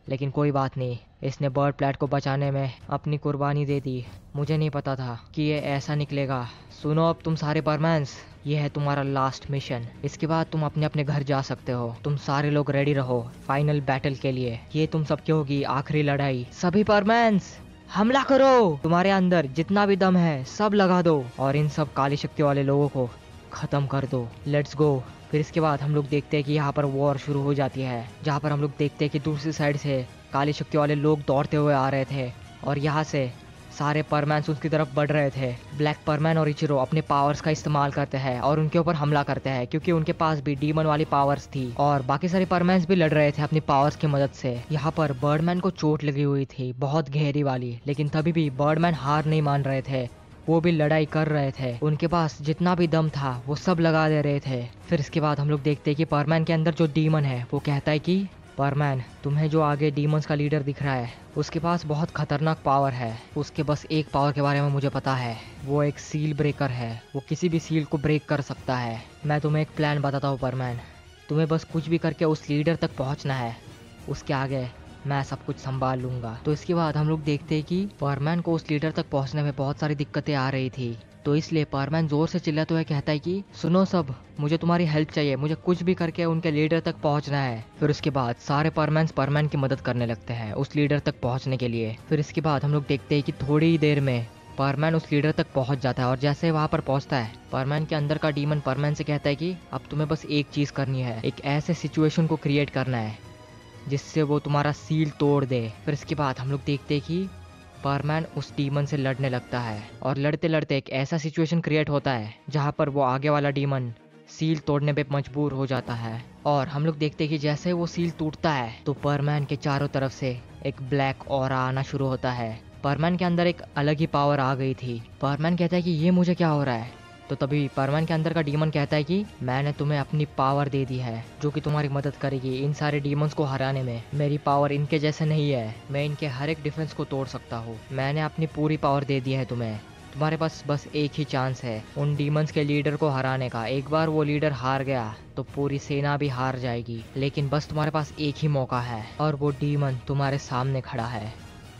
लेकिन कोई बात नहीं, इसने बर्ड प्लैट को बचाने में अपनी कुर्बानी दे दी। मुझे नहीं पता था कि ये ऐसा निकलेगा। सुनो अब तुम सारे बर्मैन्स, ये है तुम्हारा लास्ट मिशन। इसके बाद तुम अपने अपने घर जा सकते हो। तुम सारे लोग रेडी रहो फाइनल बैटल के लिए। ये तुम सबकी होगी आखिरी लड़ाई। सभी बर्मैन्स हमला करो, तुम्हारे अंदर जितना भी दम है सब लगा दो और इन सब काली शक्ति वाले लोगों को खत्म कर दो। Let's go. फिर इसके बाद हम लोग देखते हैं कि यहाँ पर वॉर शुरू हो जाती है, जहाँ पर हम लोग देखते हैं कि दूसरी साइड से काली शक्ति वाले लोग दौड़ते हुए आ रहे थे और यहाँ से सारे परमैन्स उसकी तरफ बढ़ रहे थे। ब्लैक परमैन और इचिरो अपने पावर्स का इस्तेमाल करते हैं और उनके ऊपर हमला करते हैं क्योंकि उनके पास भी डीमन वाली पावर्स थी और बाकी सारे परमैन्स भी लड़ रहे थे अपनी पावर्स की मदद से। यहाँ पर बर्डमैन को चोट लगी हुई थी बहुत गहरी वाली, लेकिन तभी भी बर्डमैन हार नहीं मान रहे थे। वो भी लड़ाई कर रहे थे, उनके पास जितना भी दम था वो सब लगा दे रहे थे। फिर इसके बाद हम लोग देखते हैं कि परमैन के अंदर जो डीमन है वो कहता है कि परमैन, तुम्हें जो आगे डीमंस का लीडर दिख रहा है उसके पास बहुत खतरनाक पावर है। उसके बस एक पावर के बारे में मुझे पता है, वो एक सील ब्रेकर है। वो किसी भी सील को ब्रेक कर सकता है। मैं तुम्हें एक प्लान बताता हूँ परमैन, तुम्हें बस कुछ भी करके उस लीडर तक पहुँचना है, उसके आगे मैं सब कुछ संभाल लूंगा। तो इसके बाद हम लोग देखते हैं कि परमैन को उस लीडर तक पहुंचने में बहुत सारी दिक्कतें आ रही थी, तो इसलिए परमैन जोर से चिल्लाते हुए कहता है कि सुनो सब, मुझे तुम्हारी हेल्प चाहिए, मुझे कुछ भी करके उनके लीडर तक पहुंचना है। फिर उसके बाद सारे परमैन्स परमैन की मदद करने लगते हैं उस लीडर तक पहुंचने के लिए। फिर इसके बाद हम लोग देखते हैं कि थोड़ी ही देर में परमैन उस लीडर तक पहुंच जाता है और जैसे वहां पर पहुंचता है परमैन के अंदर का डीमन परमैन से कहता है कि अब तुम्हें बस एक चीज करनी है, एक ऐसे सिचुएशन को क्रिएट करना है जिससे वो तुम्हारा सील तोड़ दे। फिर इसके बाद हम लोग देखते हैं कि परमैन उस डीमन से लड़ने लगता है और लड़ते लड़ते एक ऐसा सिचुएशन क्रिएट होता है जहां पर वो आगे वाला डीमन सील तोड़ने पे मजबूर हो जाता है। और हम लोग देखते हैं कि जैसे वो सील टूटता है तो परमैन के चारों तरफ से एक ब्लैक ऑरा आना शुरू होता है। परमैन के अंदर एक अलग ही पावर आ गई थी। परमैन कहता है कि ये मुझे क्या हो रहा है, तो तभी परमैन के अंदर का डीमन कहता है कि मैंने तुम्हें अपनी पावर दे दी है जो कि तुम्हारी मदद करेगी इन सारे डीमंस को हराने में। मेरी पावर इनके जैसे नहीं है, मैं इनके हर एक डिफेंस को तोड़ सकता हूँ। मैंने अपनी पूरी पावर दे दी है तुम्हें, तुम्हारे पास बस एक ही चांस है उन डीमंस के लीडर को हराने का। एक बार वो लीडर हार गया तो पूरी सेना भी हार जाएगी, लेकिन बस तुम्हारे पास एक ही मौका है और वो डीमन तुम्हारे सामने खड़ा है।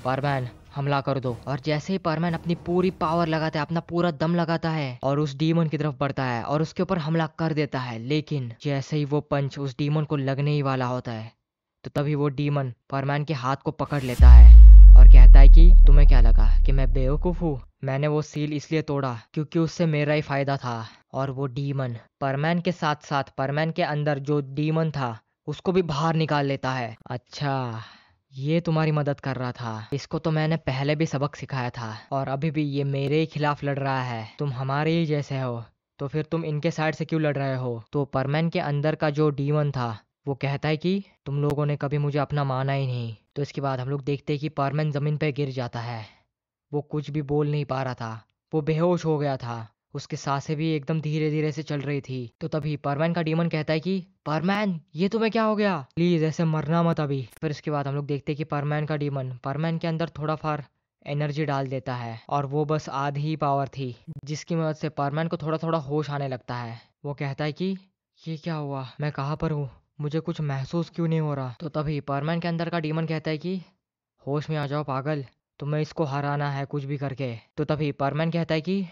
परमैन हमला कर दो। और जैसे ही परमैन अपनी पूरी पावर लगाता है, अपना पूरा दम लगाता है और उस डीमन की तरफ बढ़ता है और उसके ऊपर हमला कर देता है, लेकिन जैसे ही वो पंच उस डीमन को लगने ही वाला होता है तो तभी वो डीमन परमैन के हाथ को पकड़ लेता है और कहता है कि तुम्हें क्या लगा कि मैं बेवकूफ हूँ? मैंने वो सील इसलिए तोड़ा क्योंकि उससे मेरा ही फायदा था। और वो डीमन परमैन के साथ साथ परमैन के अंदर जो डीमन था उसको भी बाहर निकाल लेता है। अच्छा, ये तुम्हारी मदद कर रहा था, इसको तो मैंने पहले भी सबक सिखाया था और अभी भी ये मेरे ही खिलाफ लड़ रहा है। तुम हमारे ही जैसे हो तो फिर तुम इनके साइड से क्यों लड़ रहे हो? तो परमैन के अंदर का जो डीमन था वो कहता है कि तुम लोगों ने कभी मुझे अपना माना ही नहीं। तो इसके बाद हम लोग देखते हैं कि परमैन जमीन पे गिर जाता है। वो कुछ भी बोल नहीं पा रहा था, वो बेहोश हो गया था, उसकी सांसें भी एकदम धीरे धीरे से चल रही थी। तो तभी परमैन का डीमन कहता है कि परमैन ये तुम्हें क्या हो गया, प्लीज ऐसे मरना मत अभी। फिर इसके बाद हम लोग देखते हैं कि परमैन का डीमन परमैन के अंदर थोड़ा फार एनर्जी डाल देता है और वो बस आधी ही पावर थी जिसकी मदद से परमैन को थोड़ा थोड़ा होश आने लगता है। वो कहता है कि ये क्या हुआ, मैं कहाँ पर हूँ, मुझे कुछ महसूस क्यों नहीं हो रहा। तो तभी परमैन के अंदर का डीमन कहता है कि होश में आ जाओ पागल, तुम्हें इसको हराना है कुछ भी करके। तो तभी परमैन कहता है कि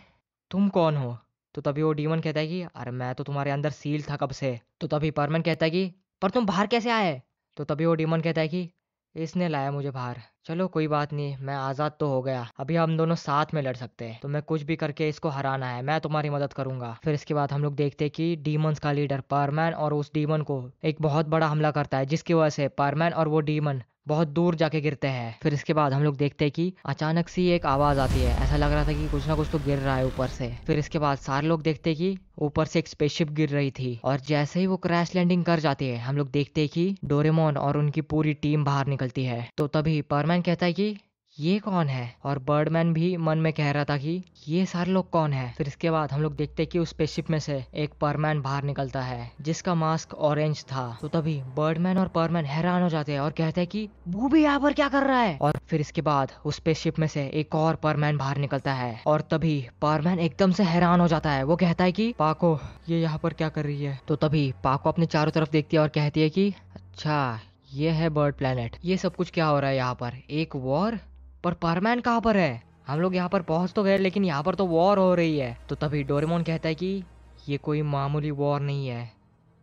तुम कौन हो? तो तभी वो डीमन कहता है कि अरे मैं तो तुम्हारे अंदर सील था कब से। तो तभी परमैन कहता है कि पर तुम बाहर कैसे आए? तो तभी वो डीमन कहता है कि इसने लाया मुझे बाहर। चलो कोई बात नहीं, मैं आज़ाद तो हो गया, अभी हम दोनों साथ में लड़ सकते हैं। तो मैं कुछ भी करके इसको हराना है, मैं तुम्हारी मदद करूंगा। फिर इसके बाद हम लोग देखते हैं कि डीमंस का लीडर परमैन और उस डीमन को एक बहुत बड़ा हमला करता है जिसकी वजह से परमैन और वो डीमन बहुत दूर जाके गिरते हैं। फिर इसके बाद हम लोग देखते हैं कि अचानक सी एक आवाज आती है, ऐसा लग रहा था कि कुछ ना कुछ तो गिर रहा है ऊपर से। फिर इसके बाद सारे लोग देखते हैं कि ऊपर से एक स्पेसशिप गिर रही थी और जैसे ही वो क्रैश लैंडिंग कर जाती है हम लोग देखते हैं कि डोरेमोन और उनकी पूरी टीम बाहर निकलती है। तो तभी परमैन कहता है कि ये कौन है, और बर्डमैन भी मन में कह रहा था कि ये सारे लोग कौन है। फिर इसके बाद हम लोग देखते हैं कि उस स्पेसशिप में से एक परमैन बाहर निकलता है जिसका मास्क ऑरेंज था। तो तभी बर्डमैन और परमैन हैरान हो जाते हैं और कहते हैं कि वो भी यहाँ पर क्या कर रहा है। और फिर इसके बाद उस स्पेसशिप में से एक और परमैन बाहर निकलता है और तभी परमैन एकदम से हैरान हो जाता है। वो कहता है कि पाको ये यहाँ पर क्या कर रही है। तो तभी पाको अपने चारों तरफ देखती है और कहती है कि अच्छा ये है बर्ड प्लेनेट, ये सब कुछ क्या हो रहा है यहाँ पर, एक वॉर, पर परमैन कहाँ पर है। हम लोग यहाँ पर पहुंच तो गए लेकिन यहाँ पर तो वॉर हो रही है। तो तभी डोरेमोन कहता है कि ये कोई मामूली वॉर नहीं है,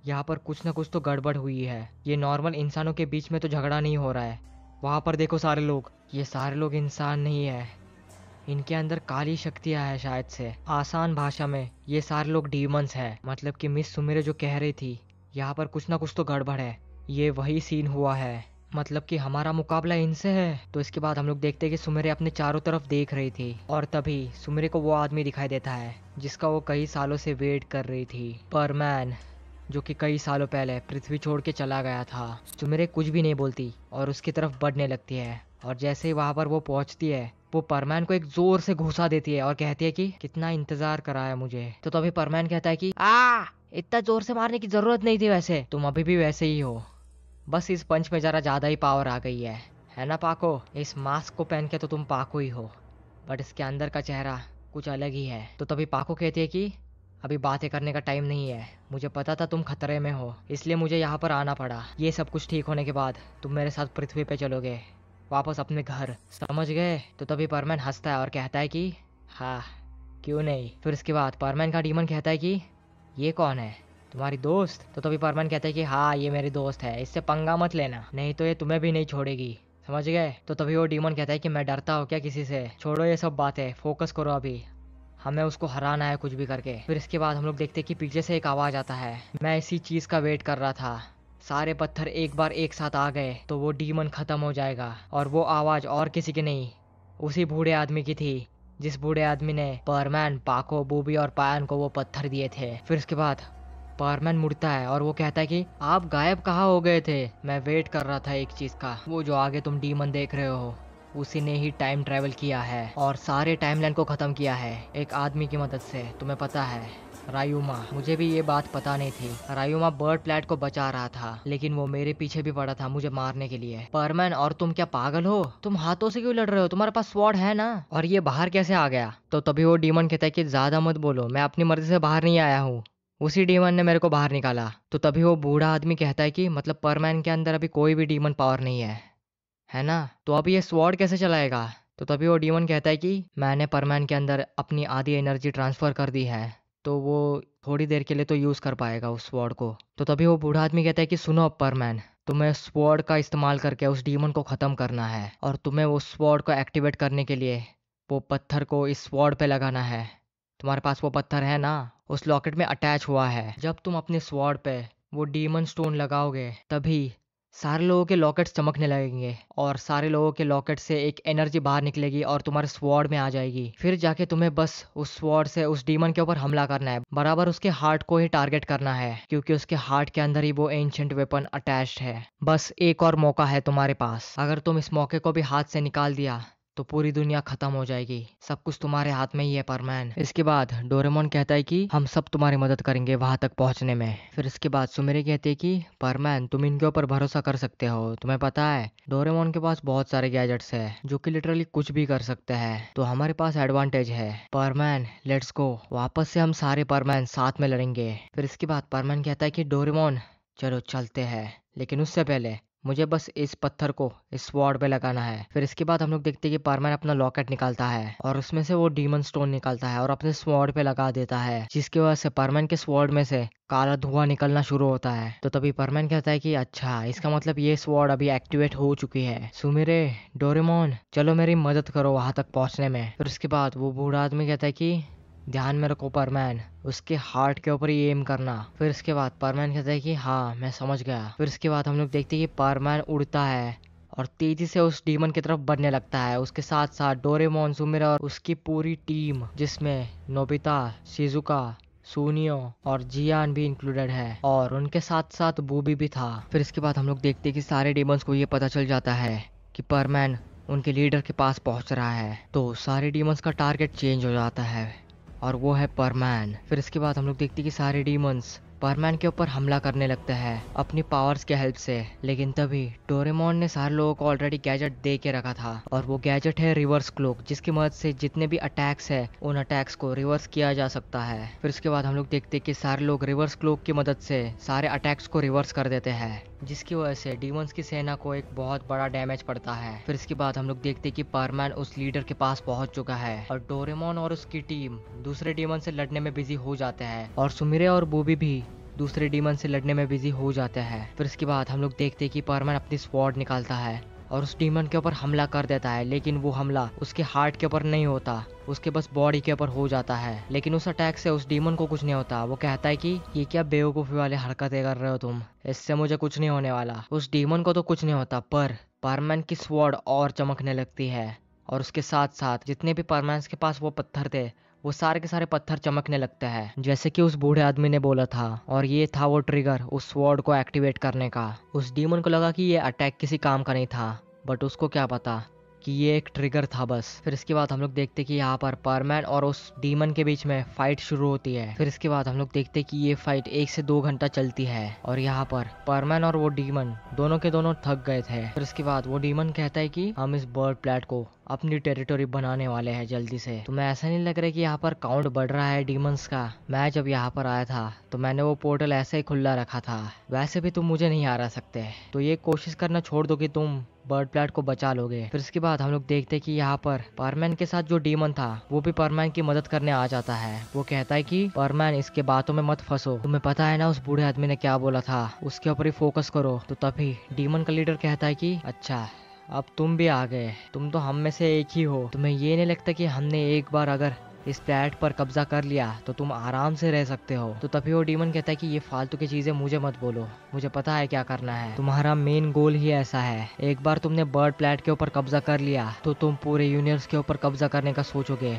यहाँ पर कुछ ना कुछ तो गड़बड़ हुई है, ये नॉर्मल इंसानों के बीच में तो झगड़ा नहीं हो रहा है। वहाँ पर देखो सारे लोग, ये सारे लोग इंसान नहीं है, इनके अंदर काली शक्तियाँ है शायद से। आसान भाषा में ये सारे लोग डीमंस हैं। मतलब कि मिस सुमेरे जो कह रही थी यहाँ पर कुछ ना कुछ तो गड़बड़ है, ये वही सीन हुआ है, मतलब कि हमारा मुकाबला इनसे है। तो इसके बाद हम लोग देखते हैं कि सुमेरे अपने चारों तरफ देख रही थी और तभी सुमेरे को वो आदमी दिखाई देता है जिसका वो कई सालों से वेट कर रही थी, परमैन, जो कि कई सालों पहले पृथ्वी छोड़ के चला गया था। सुमेरे कुछ भी नहीं बोलती और उसकी तरफ बढ़ने लगती है और जैसे ही वहां पर वो पहुंचती है वो परमैन को एक जोर से घुसा देती है और कहती है कि कितना इंतजार करा है मुझे। तो तभी परमैन कहता है कि इतना जोर से मारने की जरूरत नहीं थी, वैसे तुम अभी भी वैसे ही हो, बस इस पंच में जरा ज्यादा ही पावर आ गई है ना पाको। इस मास्क को पहन के तो तुम पाको ही हो, बट इसके अंदर का चेहरा कुछ अलग ही है। तो तभी पाको कहती है कि अभी बातें करने का टाइम नहीं है, मुझे पता था तुम खतरे में हो इसलिए मुझे यहाँ पर आना पड़ा। ये सब कुछ ठीक होने के बाद तुम मेरे साथ पृथ्वी पे चलोगे, वापस अपने घर, समझ गए। तो तभी परमैन हंसता है और कहता है कि हाँ क्यों नहीं। फिर इसके बाद परमैन का डीमन कहता है कि ये कौन है, तुम्हारी दोस्त। तो तभी परमैन कहता है कि हाँ ये मेरी दोस्त है, इससे पंगा मत लेना नहीं तो ये तुम्हें भी नहीं छोड़ेगी, समझ गए। तो तभी वो डीमन कहता है कि मैं डरता हूँ क्या किसी से, छोड़ो ये सब बातें, फोकस करो, अभी हमें उसको हराना है कुछ भी करके। फिर इसके बाद हम लोग देखते हैं कि पीछे से एक आवाज आता है। मैं इसी चीज का वेट कर रहा था, सारे पत्थर एक बार एक साथ आ गए तो वो डीमन खत्म हो जाएगा। और वो आवाज और किसी की नहीं, उसी बूढ़े आदमी की थी जिस बूढ़े आदमी ने परमैन, पाको, बूबी और पायन को वो पत्थर दिए थे। फिर इसके बाद परमैन मुड़ता है और वो कहता है कि आप गायब कहाँ हो गए थे, मैं वेट कर रहा था एक चीज का, वो जो आगे तुम डीमन देख रहे हो उसी ने ही टाइम ट्रेवल किया है और सारे टाइमलाइन को खत्म किया है एक आदमी की मदद से, तुम्हें पता है रायुमा। मुझे भी ये बात पता नहीं थी, रायुमा बर्ड प्लेट को बचा रहा था लेकिन वो मेरे पीछे भी पड़ा था मुझे मारने के लिए। परमैन और तुम क्या पागल हो, तुम हाथों से क्यों लड़ रहे हो, तुम्हारे पास स्वॉर्ड है ना, और ये बाहर कैसे आ गया। तो तभी वो डीमन कहता है कि ज्यादा मत बोलो, मैं अपनी मर्जी से बाहर नहीं आया हूँ, उसी डीमन ने मेरे को बाहर निकाला। तो तभी वो बूढ़ा आदमी कहता है कि मतलब परमैन के अंदर अभी कोई भी डीमन पावर नहीं है ना, तो अभी ये स्वॉर्ड कैसे चलाएगा। तो तभी वो डीमन कहता है कि मैंने परमैन के अंदर अपनी आधी एनर्जी ट्रांसफर कर दी है तो वो थोड़ी देर के लिए तो यूज कर पाएगा उस स्वॉर्ड को। तो तभी वो बूढ़ा आदमी कहता है कि सुनो अब परमैन, तुम्हें स्वॉर्ड का इस्तेमाल करके उस डीमन को खत्म करना है और तुम्हें उस स्वॉर्ड को एक्टिवेट करने के लिए वो पत्थर को इस स्वॉर्ड पे लगाना है। तुम्हारे पास वो पत्थर है ना, उस लॉकेट में अटैच हुआ है। जब तुम अपने स्वॉर्ड पे वो डीमन स्टोन लगाओगे तभी सारे लोगों के लॉकेट्स चमकने लगेंगे और सारे लोगों के लॉकेट से एक एनर्जी बाहर निकलेगी और तुम्हारे स्वॉर्ड में आ जाएगी। फिर जाके तुम्हें बस उस स्वॉर्ड से उस डीमन के ऊपर हमला करना है, बराबर उसके हार्ट को ही टारगेट करना है क्योंकि उसके हार्ट के अंदर ही वो एंशिएंट वेपन अटैच्ड है। बस एक और मौका है तुम्हारे पास, अगर तुम इस मौके को भी हाथ से निकाल दिया तो पूरी दुनिया खत्म हो जाएगी, सब कुछ तुम्हारे हाथ में ही है परमैन। इसके बाद डोरेमोन कहता है कि हम सब तुम्हारी मदद करेंगे वहां तक पहुंचने में। फिर इसके बाद सुमेरे कहते हैं कि परमैन तुम इनके ऊपर भरोसा कर सकते हो, तुम्हें पता है डोरेमोन के पास बहुत सारे गैजेट्स है जो कि लिटरली कुछ भी कर सकते हैं, तो हमारे पास एडवांटेज है। परमैन लेट्स गो, वापस से हम सारे परमैन साथ में लड़ेंगे। फिर इसके बाद परमैन कहता है कि डोरेमोन चलो चलते हैं, लेकिन उससे पहले मुझे बस इस पत्थर को इस स्वॉर्ड पे लगाना है। फिर इसके बाद हम लोग देखते हैं कि परमैन अपना लॉकेट निकालता है और उसमें से वो डीमन स्टोन निकालता है और अपने स्वॉर्ड पे लगा देता है, जिसकी वजह से परमैन के स्वॉर्ड में से काला धुआं निकलना शुरू होता है। तो तभी परमैन कहता है कि अच्छा इसका मतलब ये स्वॉर्ड अभी एक्टिवेट हो चुकी है। सुमिरे, डोरेमोन चलो मेरी मदद करो वहां तक पहुंचने में। फिर उसके बाद वो बूढ़ा आदमी कहता है कि ध्यान में रखो परमैन, उसके हार्ट के ऊपर ही एम करना। फिर इसके बाद परमैन कहता है कि हाँ मैं समझ गया। फिर इसके बाद हम लोग देखते हैं कि परमैन उड़ता है और तेजी से उस डीमन की तरफ बढ़ने लगता है। उसके साथ साथ डोरेमोन, सुमिरा और उसकी पूरी टीम, जिसमें नोबिता, शिजुका, सुनियो और जियान भी इंक्लूडेड है, और उनके साथ साथ बूबी भी था। फिर इसके बाद हम लोग देखते हैं कि सारे डीमंस को ये पता चल जाता है कि परमैन उनके लीडर के पास पहुंच रहा है। तो सारे डीमंस का टारगेट चेंज हो जाता है और वो है परमैन। फिर इसके बाद हम लोग देखते हैं कि सारे डीमंस परमैन के ऊपर हमला करने लगते हैं अपनी पावर्स के हेल्प से। लेकिन तभी डोरेमोन ने सारे लोगों को ऑलरेडी गैजेट दे के रखा था, और वो गैजेट है रिवर्स क्लोक, जिसकी मदद से जितने भी अटैक्स है उन अटैक्स को रिवर्स किया जा सकता है। फिर इसके बाद हम लोग देखते हैं कि सारे लोग रिवर्स क्लोक की मदद से सारे अटैक्स को रिवर्स कर देते हैं, जिसकी वजह से डीमंस की सेना को एक बहुत बड़ा डैमेज पड़ता है। फिर इसके बाद हम लोग देखते हैं कि परमैन उस लीडर के पास पहुंच चुका है, और डोरेमोन और उसकी टीम दूसरे डीमन से लड़ने में बिजी हो जाते हैं, और सुमिरे और बूबी भी दूसरे डीमन से लड़ने में बिजी हो जाते हैं। फिर इसके बाद हम लोग देखते हैं कि परमैन अपनी स्वॉर्ड निकालता है और उस डीमन के ऊपर हमला कर देता है। लेकिन वो हमला उसके हार्ट के ऊपर नहीं होता, उसके बस बॉडी के ऊपर हो जाता है। लेकिन उस अटैक से उस डीमन को कुछ नहीं होता। वो कहता है कि ये क्या बेवकूफ़ी वाले हरकतें कर रहे हो तुम, इससे मुझे कुछ नहीं होने वाला। उस डीमन को तो कुछ नहीं होता, पर परमैन की स्वॉर्ड और चमकने लगती है, और उसके साथ साथ जितने भी परमैन के पास वो पत्थर थे वो सारे के सारे पत्थर चमकने लगते हैं, जैसे कि उस बूढ़े आदमी ने बोला था। और ये था वो ट्रिगर उस स्वॉर्ड को एक्टिवेट करने का। उस डीमन को लगा कि ये अटैक किसी काम का नहीं था, बट उसको क्या पता कि ये एक ट्रिगर था बस। फिर इसके बाद हम लोग देखते कि यहाँ पर परमैन और उस डीमन के बीच में फाइट शुरू होती है। फिर इसके बाद हम लोग देखते कि ये फाइट 1 से 2 घंटा चलती है, और यहाँ पर परमैन और वो डीमन दोनों के दोनों थक गए थे। फिर इसके बाद वो डीमन कहता है कि हम इस बर्ड प्लेट को अपनी टेरिटोरी बनाने वाले हैं जल्दी से। तो मैं ऐसा नहीं लग रहा कि यहाँ पर काउंट बढ़ रहा है डीमंस का। मैं जब यहाँ पर आया था तो मैंने वो पोर्टल ऐसे ही खुला रखा था, वैसे भी तुम मुझे नहीं हरा सकते, तो ये कोशिश करना छोड़ दो कि तुम बर्ड प्लेट को बचा लोगे। फिर इसके बाद हम लोग देखते हैं कि यहाँ पर परमैन के साथ जो डीमन था वो भी परमैन की मदद करने आ जाता है। वो कहता है कि परमैन, इसके बातों में मत फंसो, तुम्हें पता है ना उस बूढ़े आदमी ने क्या बोला था, उसके ऊपर ही फोकस करो। तो तभी डीमन का लीडर कहता है कि अच्छा, अब तुम भी आ गए, तुम तो हम में से एक ही हो। तुम्हें ये नहीं लगता कि हमने एक बार अगर इस प्लेट पर कब्जा कर लिया तो तुम आराम से रह सकते हो? तो तभी वो डीमन कहता है कि ये फालतू की चीजें मुझे मत बोलो, मुझे पता है क्या करना है। तुम्हारा मेन गोल ही ऐसा है, एक बार तुमने बर्ड प्लेट के ऊपर कब्जा कर लिया तो तुम पूरे यूनिवर्स के ऊपर कब्जा करने का सोचोगे,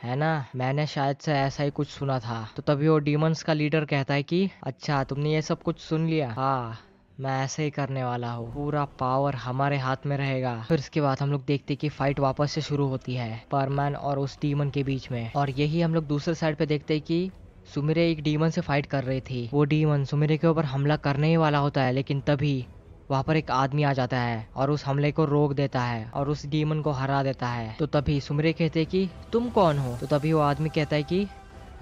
है ना? मैंने शायद से ऐसा ही कुछ सुना था। तो तभी वो डीमंस का लीडर कहता है कि अच्छा, तुमने ये सब कुछ सुन लिया? हाँ, मैं ऐसे ही करने वाला हूँ, पूरा पावर हमारे हाथ में रहेगा। फिर इसके बाद हम लोग देखते कि फाइट वापस से शुरू होती है परमैन और उस डीमन के बीच में। और यही हम लोग दूसरे साइड पे देखते हैं कि सुमिरे एक डीमन से फाइट कर रही थी। वो डीमन सुमिरे के ऊपर हमला करने ही वाला होता है, लेकिन तभी वहाँ पर एक आदमी आ जाता है और उस हमले को रोक देता है और उस डीमन को हरा देता है। तो तभी सुमिरे कहते हैं कि तुम कौन हो? तो तभी वो आदमी कहता है कि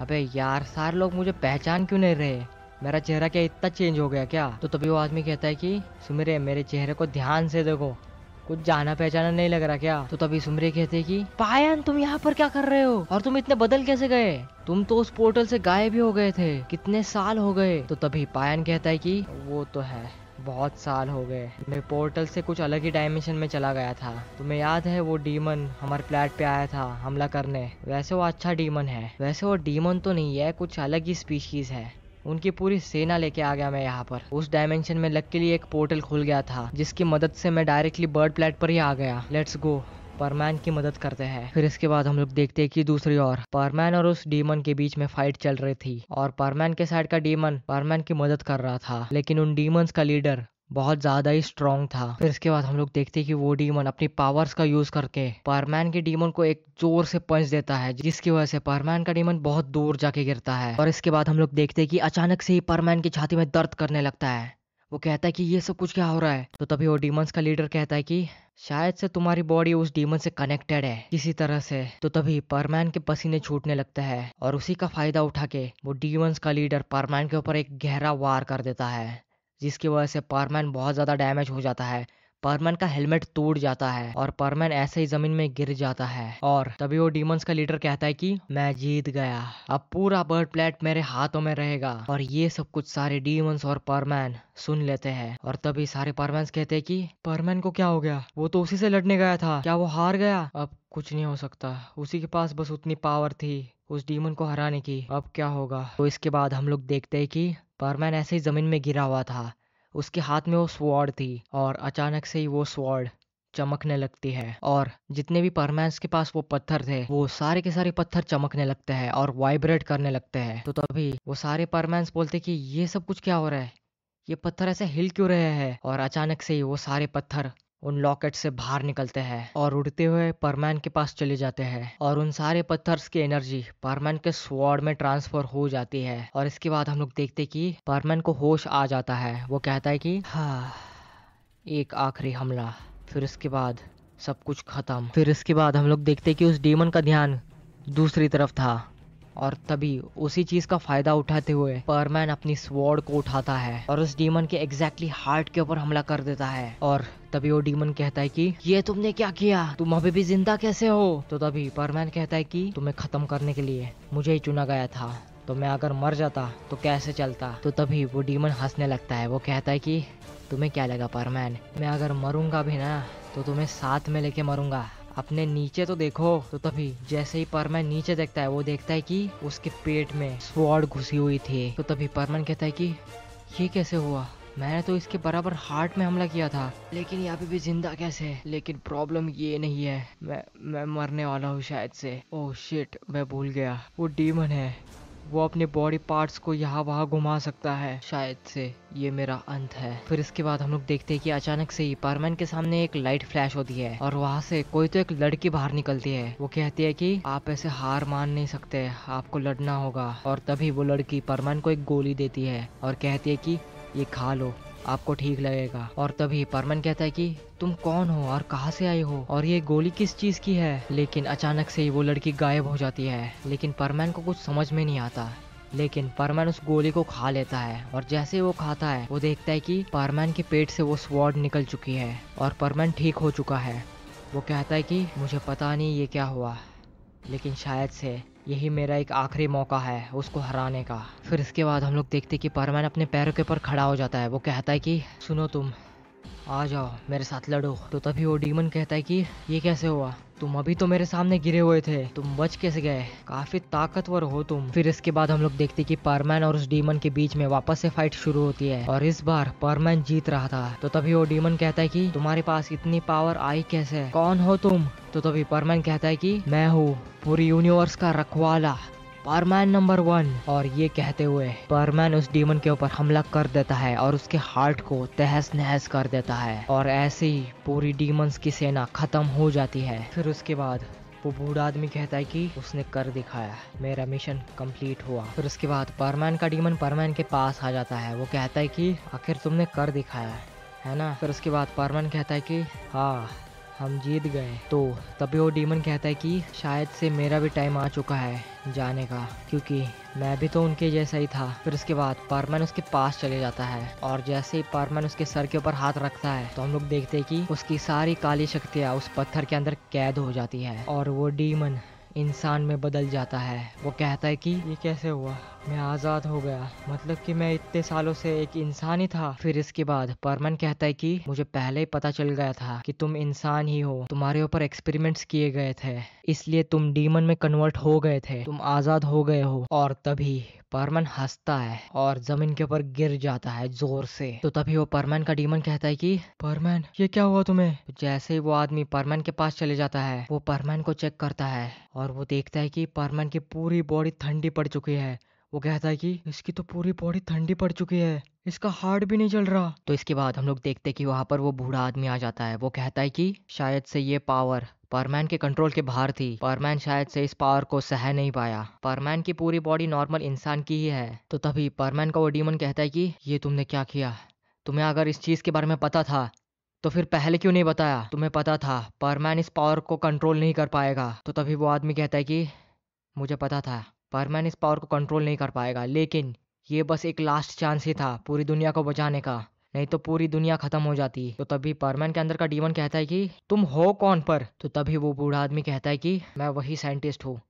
अबे यार, सारे लोग मुझे पहचान क्यों नहीं रहे, मेरा चेहरा क्या इतना चेंज हो गया क्या? तो तभी वो आदमी कहता है कि सुमिरे, मेरे चेहरे को ध्यान से देखो, कुछ जाना पहचाना नहीं लग रहा क्या? तो तभी सुमिरे कहते हैं कि पायन, तुम यहाँ पर क्या कर रहे हो, और तुम इतने बदल कैसे गए? तुम तो उस पोर्टल से गायब ही हो गए थे, कितने साल हो गए? तो तभी पायन कहता है कि वो तो है, बहुत साल हो गए, मैं पोर्टल से कुछ अलग ही डायमेंशन में चला गया था। तुम्हें याद है वो डीमन हमारे प्लेट पे आया था हमला करने? वैसे वो अच्छा डीमन है, वैसे वो डीमन तो नहीं है, कुछ अलग ही स्पीशीज है। उनकी पूरी सेना लेके आ गया मैं यहाँ पर। उस डायमेंशन में लकीली एक पोर्टल खुल गया था, जिसकी मदद से मैं डायरेक्टली बर्ड प्लेट पर ही आ गया। लेट्स गो, परमैन की मदद करते हैं। फिर इसके बाद हम लोग देखते हैं कि दूसरी ओर परमैन और उस डीमन के बीच में फाइट चल रही थी, और परमैन के साइड का डीमन परमैन की मदद कर रहा था, लेकिन उन डीमंस का लीडर बहुत ज्यादा ही स्ट्रॉन्ग था। फिर इसके बाद हम लोग देखते हैं कि वो डीमन अपनी पावर्स का यूज करके परमैन के डीमन को एक जोर से पंच देता है, जिसकी वजह से परमैन का डीमन बहुत दूर जाके गिरता है। और इसके बाद हम लोग देखते हैं कि अचानक से ही परमैन की छाती में दर्द करने लगता है। वो कहता है कि ये सब कुछ क्या हो रहा है? तो तभी वो डीमंस का लीडर कहता है कि शायद से तुम्हारी बॉडी उस डीमन से कनेक्टेड है किसी तरह से। तो तभी परमैन के पसीने छूटने लगते हैं, और उसी का फायदा उठा के वो डीमंस का लीडर परमैन के ऊपर एक गहरा वार कर देता है, जिसकी वजह से परमैन बहुत ज्यादा डैमेज हो जाता है। परमैन का हेलमेट टूट जाता है और परमैन ऐसे ही जमीन में गिर जाता है। और तभी वो डीमंस का लीडर कहता है कि मैं जीत गया, अब पूरा बर्ड प्लेट मेरे हाथों में रहेगा। और ये सब कुछ सारे डीमंस और परमैन सुन लेते हैं, और तभी सारे परमैन्स कहते हैं कि परमैन को क्या हो गया, वो तो उसी से लड़ने गया था, क्या वो हार गया? अब कुछ नहीं हो सकता, उसी के पास बस उतनी पावर थी उस डीमन को हराने की, अब क्या होगा? तो इसके बाद हम लोग देखते हैं कि परमैन ऐसे ही जमीन में गिरा हुआ था, उसके हाथ में वो स्वॉर्ड थी और अचानक से ही वो स्वॉर्ड चमकने लगती है और जितने भी परमैन्स के पास वो पत्थर थे वो सारे के सारे पत्थर चमकने लगते हैं और वाइब्रेट करने लगते हैं। तो तभी वो सारे परमैन्स बोलते कि ये सब कुछ क्या हो रहा है, ये पत्थर ऐसे हिल क्यों रहे हैं। और अचानक से ही वो सारे पत्थर उन लॉकेट से बाहर निकलते हैं और उड़ते हुए परमैन के पास चले जाते हैं और उन सारे पत्थर्स की एनर्जी परमैन के स्वॉर्ड में ट्रांसफर हो जाती है। और इसके बाद हम लोग देखते कि परमैन को होश आ जाता है। वो कहता है कि हाँ, एक आखिरी हमला, फिर इसके बाद सब कुछ खत्म। फिर इसके बाद हम लोग देखते कि उस डीमन का ध्यान दूसरी तरफ था और तभी उसी चीज का फायदा उठाते हुए परमैन अपनी स्वॉर्ड को उठाता है और उस डीमन के एग्जैक्टली हार्ट के ऊपर हमला कर देता है। और तभी वो डीमन कहता है कि ये तुमने क्या किया, तुम अभी भी जिंदा कैसे हो। तो तभी परमैन कहता है कि तुम्हें खत्म करने के लिए मुझे ही चुना गया था, तो मैं अगर मर जाता तो कैसे चलता। तो तभी वो डीमन हंसने लगता है। वो कहता है कि तुम्हें क्या लगा परमैन, मैं अगर मरूंगा भी ना तो तुम्हें साथ में लेके मरूंगा, अपने नीचे तो देखो। तो तभी जैसे ही परमैन नीचे देखता है वो देखता है कि उसके पेट में स्वॉर्ड घुसी हुई थी। तो तभी परमैन कहता है कि ये कैसे हुआ, मैंने तो इसके बराबर हार्ट में हमला किया था, लेकिन यहाँ पे भी जिंदा कैसे। लेकिन प्रॉब्लम ये नहीं है, मैं मरने वाला हूँ शायद से। ओह शिट, मैं भूल गया, वो डीमन है, वो अपने बॉडी पार्ट्स को यहाँ वहाँ घुमा सकता है, शायद से ये मेरा अंत है। फिर इसके बाद हम लोग देखते हैं कि अचानक से ही परमैन के सामने एक लाइट फ्लैश होती है और वहाँ से कोई तो एक लड़की बाहर निकलती है। वो कहती है कि आप ऐसे हार मान नहीं सकते, आपको लड़ना होगा। और तभी वो लड़की परमैन को एक गोली देती है और कहती है कि ये खा लो, आपको ठीक लगेगा। और तभी परमैन कहता है कि तुम कौन हो और कहाँ से आए हो और ये गोली किस चीज की है। लेकिन अचानक से ही वो लड़की गायब हो जाती है। लेकिन परमैन को कुछ समझ में नहीं आता, लेकिन परमैन उस गोली को खा लेता है और जैसे वो खाता है वो देखता है कि परमैन के पेट से वो स्वॉर्ड निकल चुकी है और परमैन ठीक हो चुका है। वो कहता है कि मुझे पता नहीं ये क्या हुआ, लेकिन शायद से यही मेरा एक आखिरी मौका है उसको हराने का। फिर इसके बाद हम लोग देखते कि परमैन अपने पैरों के ऊपर खड़ा हो जाता है। वो कहता है कि सुनो, तुम आ जाओ मेरे साथ लड़ो। तो तभी वो डीमन कहता है कि ये कैसे हुआ, तुम अभी तो मेरे सामने गिरे हुए थे, तुम बच कैसे गए, काफी ताकतवर हो तुम। फिर इसके बाद हम लोग देखते कि परमैन और उस डीमन के बीच में वापस से फाइट शुरू होती है और इस बार परमैन जीत रहा था। तो तभी वो डीमन कहता है कि तुम्हारे पास इतनी पावर आई कैसे, कौन हो तुम। तो तभी परमैन कहता है कि मैं हूँ पूरी यूनिवर्स का रखवाला, परमैन नंबर 1। और ये कहते हुए परमैन उस डीमन के ऊपर हमला कर देता है और उसके हार्ट को तहस नहस कर देता है और ऐसे ही पूरी डीमंस की सेना खत्म हो जाती है। फिर उसके बाद वो बूढ़ा आदमी कहता है कि उसने कर दिखाया, मेरा मिशन कंप्लीट हुआ। फिर उसके बाद परमैन का डीमन परमैन के पास आ जाता है। वो कहता है कि आखिर तुमने कर दिखाया है ना। फिर उसके बाद परमैन कहता है कि हाँ, हम जीत गए। तो तभी वो डीमन कहता है कि शायद से मेरा भी टाइम आ चुका है जाने का, क्योंकि मैं भी तो उनके जैसा ही था। फिर उसके बाद परमैन उसके पास चले जाता है और जैसे ही परमैन उसके सर के ऊपर हाथ रखता है तो हम लोग देखते हैं कि उसकी सारी काली शक्तियाँ उस पत्थर के अंदर कैद हो जाती है और वो डीमन इंसान में बदल जाता है। वो कहता है कि ये कैसे हुआ, मैं आज़ाद हो गया, मतलब कि मैं इतने सालों से एक इंसान ही था। फिर इसके बाद परमैन कहता है कि मुझे पहले ही पता चल गया था कि तुम इंसान ही हो, तुम्हारे ऊपर एक्सपेरिमेंट्स किए गए थे, इसलिए तुम डीमन में कन्वर्ट हो गए थे, तुम आज़ाद हो गए हो। और तभी परमैन हंसता है और जमीन के ऊपर गिर जाता है जोर से। तो तभी वो परमैन का डीमन कहता है कि परमैन ये क्या हुआ तुम्हें। जैसे ही वो आदमी परमैन के पास चले जाता है वो परमैन को चेक करता है और वो देखता है कि परमैन की पूरी बॉडी ठंडी पड़ चुकी है। वो कहता है कि इसकी तो पूरी बॉडी ठंडी पड़ चुकी है, इसका हार्ट भी नहीं चल रहा। तो इसके बाद हम लोग देखते हैं कि वहां पर वो बूढ़ा आदमी आ जाता है। वो कहता है कि शायद से ये पावर परमैन के कंट्रोल के बाहर थी, परमैन शायद से इस पावर को सह नहीं पाया, परमैन की पूरी बॉडी नॉर्मल इंसान की ही है। तो तभी परमैन का वो डीमन कहता है कि ये तुमने क्या किया, तुम्हें अगर इस चीज के बारे में पता था तो फिर पहले क्यों नहीं बताया, तुम्हें पता था परमैन इस पावर को कंट्रोल नहीं कर पाएगा। तो तभी वो आदमी कहता है कि मुझे पता था परमैन इस पावर को कंट्रोल नहीं कर पाएगा, लेकिन ये बस एक लास्ट चांस ही था पूरी दुनिया को बचाने का, नहीं तो पूरी दुनिया खत्म हो जाती। तो तभी परमैन के अंदर का डीमन कहता है कि तुम हो कौन पर। तो तभी वो बूढ़ा आदमी कहता है कि मैं वही साइंटिस्ट हूँ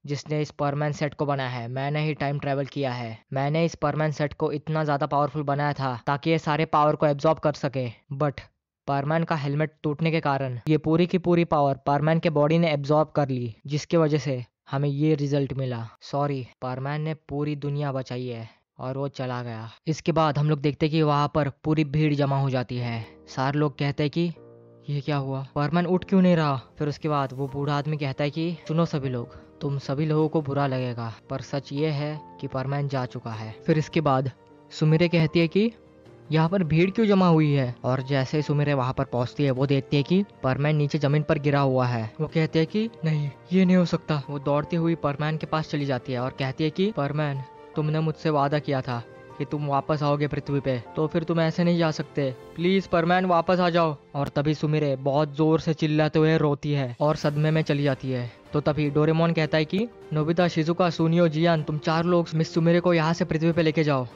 जिसने इस परमैन सेट को बनाया है, मैंने ही टाइम ट्रेवल किया है, मैंने इस परमैन सेट को इतना ज्यादा पावरफुल बनाया था ताकि ये सारे पावर को एब्जॉर्ब कर सके, बट परमैन का हेलमेट टूटने के कारण ये पूरी की पूरी पावर परमैन के बॉडी ने एब्जॉर्ब कर ली, जिसकी वजह से हमें ये रिजल्ट मिला। सॉरी, परमैन ने पूरी दुनिया बचाई है, और वो चला गया। इसके बाद हम लोग देखते कि वहां पर पूरी भीड़ जमा हो जाती है। सारे लोग कहते हैं कि ये क्या हुआ, परमैन उठ क्यों नहीं रहा। फिर उसके बाद वो बूढ़ा आदमी कहता है कि सुनो सभी लोग, तुम सभी लोगों को बुरा लगेगा पर सच ये है कि परमैन जा चुका है। फिर इसके बाद सुमिरे कहती है कि यहाँ पर भीड़ क्यों जमा हुई है। और जैसे ही सुमिरे वहां पर पहुंचती है वो देखती है कि परमैन नीचे जमीन पर गिरा हुआ है। वो कहती है कि नहीं, ये नहीं हो सकता। वो दौड़ती हुई परमैन के पास चली जाती है और कहती है कि परमैन, तुमने मुझसे वादा किया था कि तुम वापस आओगे पृथ्वी पे, तो फिर तुम ऐसे नहीं जा सकते। प्लीज परमैन वापस आ जाओ। और तभी सुमिरे बहुत जोर से चिल्लाते हुए रोती है और सदमे में चली जाती है। तो तभी डोरेमोन कहता है कि नोबिता, शिजुका, सुनियो, जियान, तुम 4 लोग मिस सुमिरे को यहाँ से पृथ्वी पे लेके जाओ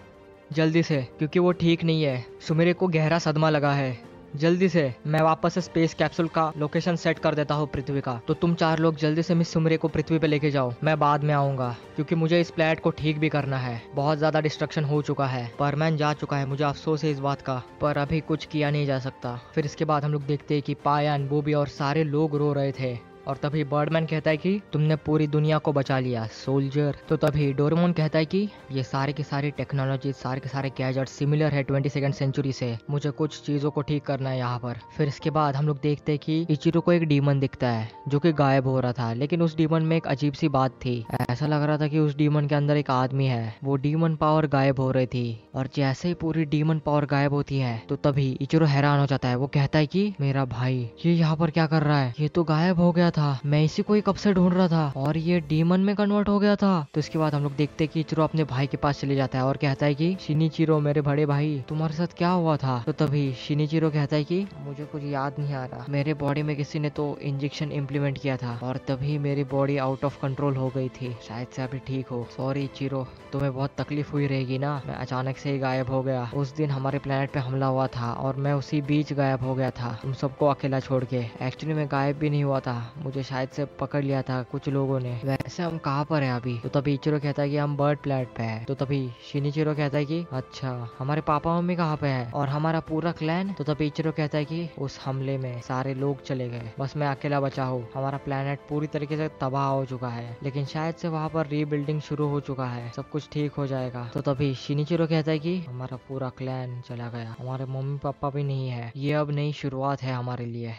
जल्दी से, क्योंकि वो ठीक नहीं है। सुमिरे को गहरा सदमा लगा है। जल्दी से मैं वापस से स्पेस कैप्सूल का लोकेशन सेट कर देता हूँ पृथ्वी का। तो तुम 4 लोग जल्दी से मिस सुमिरे को पृथ्वी पे लेके जाओ, मैं बाद में आऊंगा, क्योंकि मुझे इस प्लेनेट को ठीक भी करना है। बहुत ज्यादा डिस्ट्रक्शन हो चुका है, परमैन जा चुका है, मुझे अफसोस है इस बात का, पर अभी कुछ किया नहीं जा सकता। फिर इसके बाद हम लोग देखते हैं कि पायान, बूबी और सारे लोग रो रहे थे। और तभी बर्डमैन कहता है कि तुमने पूरी दुनिया को बचा लिया सोल्जर। तो तभी डोरेमोन कहता है कि ये सारे की सारी टेक्नोलॉजी, सारे के सारे गैजेट सिमिलर है 22nd सेंचुरी से, मुझे कुछ चीजों को ठीक करना है यहाँ पर। फिर इसके बाद हम लोग देखते हैं कि इचिरो को एक डीमन दिखता है जो कि गायब हो रहा था, लेकिन उस डीमन में एक अजीब सी बात थी। ऐसा लग रहा था कि उस डीमन के अंदर एक आदमी है। वो डीमन पावर गायब हो रही थी और जैसे ही पूरी डीमन पावर गायब होती है तो तभी इचिरो हैरान हो जाता है। वो कहता है कि मेरा भाई ये यहाँ पर क्या कर रहा है, ये तो गायब हो गया था, मैं इसी को ही कब से ढूंढ रहा था और ये डीमन में कन्वर्ट हो गया था। तो इसके बाद हम लोग देखते हैं कि इचिरो अपने भाई के पास चले जाता है और कहता है कि शिनिचिरो, मेरे बड़े भाई, तुम्हारे साथ क्या हुआ था। तो तभी शिनिचिरो कहता है कि मुझे कुछ याद नहीं आ रहा, मेरे बॉडी में किसी ने तो इंजेक्शन इम्प्लीमेंट किया था और तभी मेरी बॉडी आउट ऑफ कंट्रोल हो गई थी, शायद से अभी ठीक हो। सॉरी इचिरो, तुम्हें बहुत तकलीफ हुई रहेगी ना, मैं अचानक से ही गायब हो गया। उस दिन हमारे प्लेनेट पे हमला हुआ था और मैं उसी बीच गायब हो गया था तुम सबको अकेला छोड़ के। एक्चुअली मैं गायब भी नहीं हुआ था, मुझे शायद से पकड़ लिया था कुछ लोगों ने। वैसे हम कहाँ पर हैं अभी। तो तभी इचिरो कहता है कि हम बर्ड प्लेनेट पे हैं। तो तभी शिनिचिरो कहता है कि अच्छा, हमारे पापा मम्मी कहाँ पे है और हमारा पूरा क्लैन। तो तभी इचिरो कहता है कि उस हमले में सारे लोग चले गए, बस मैं अकेला बचा हूँ। हमारा प्लेनेट पूरी तरीके से तबाह हो चुका है, लेकिन शायद से वहाँ पर रीबिल्डिंग शुरू हो चुका है, सब कुछ ठीक हो जाएगा। तो तभी शिनिचिरो कहता है कि हमारा पूरा क्लैन चला गया, हमारे मम्मी पापा भी नहीं है, ये अब नई शुरुआत है हमारे लिए।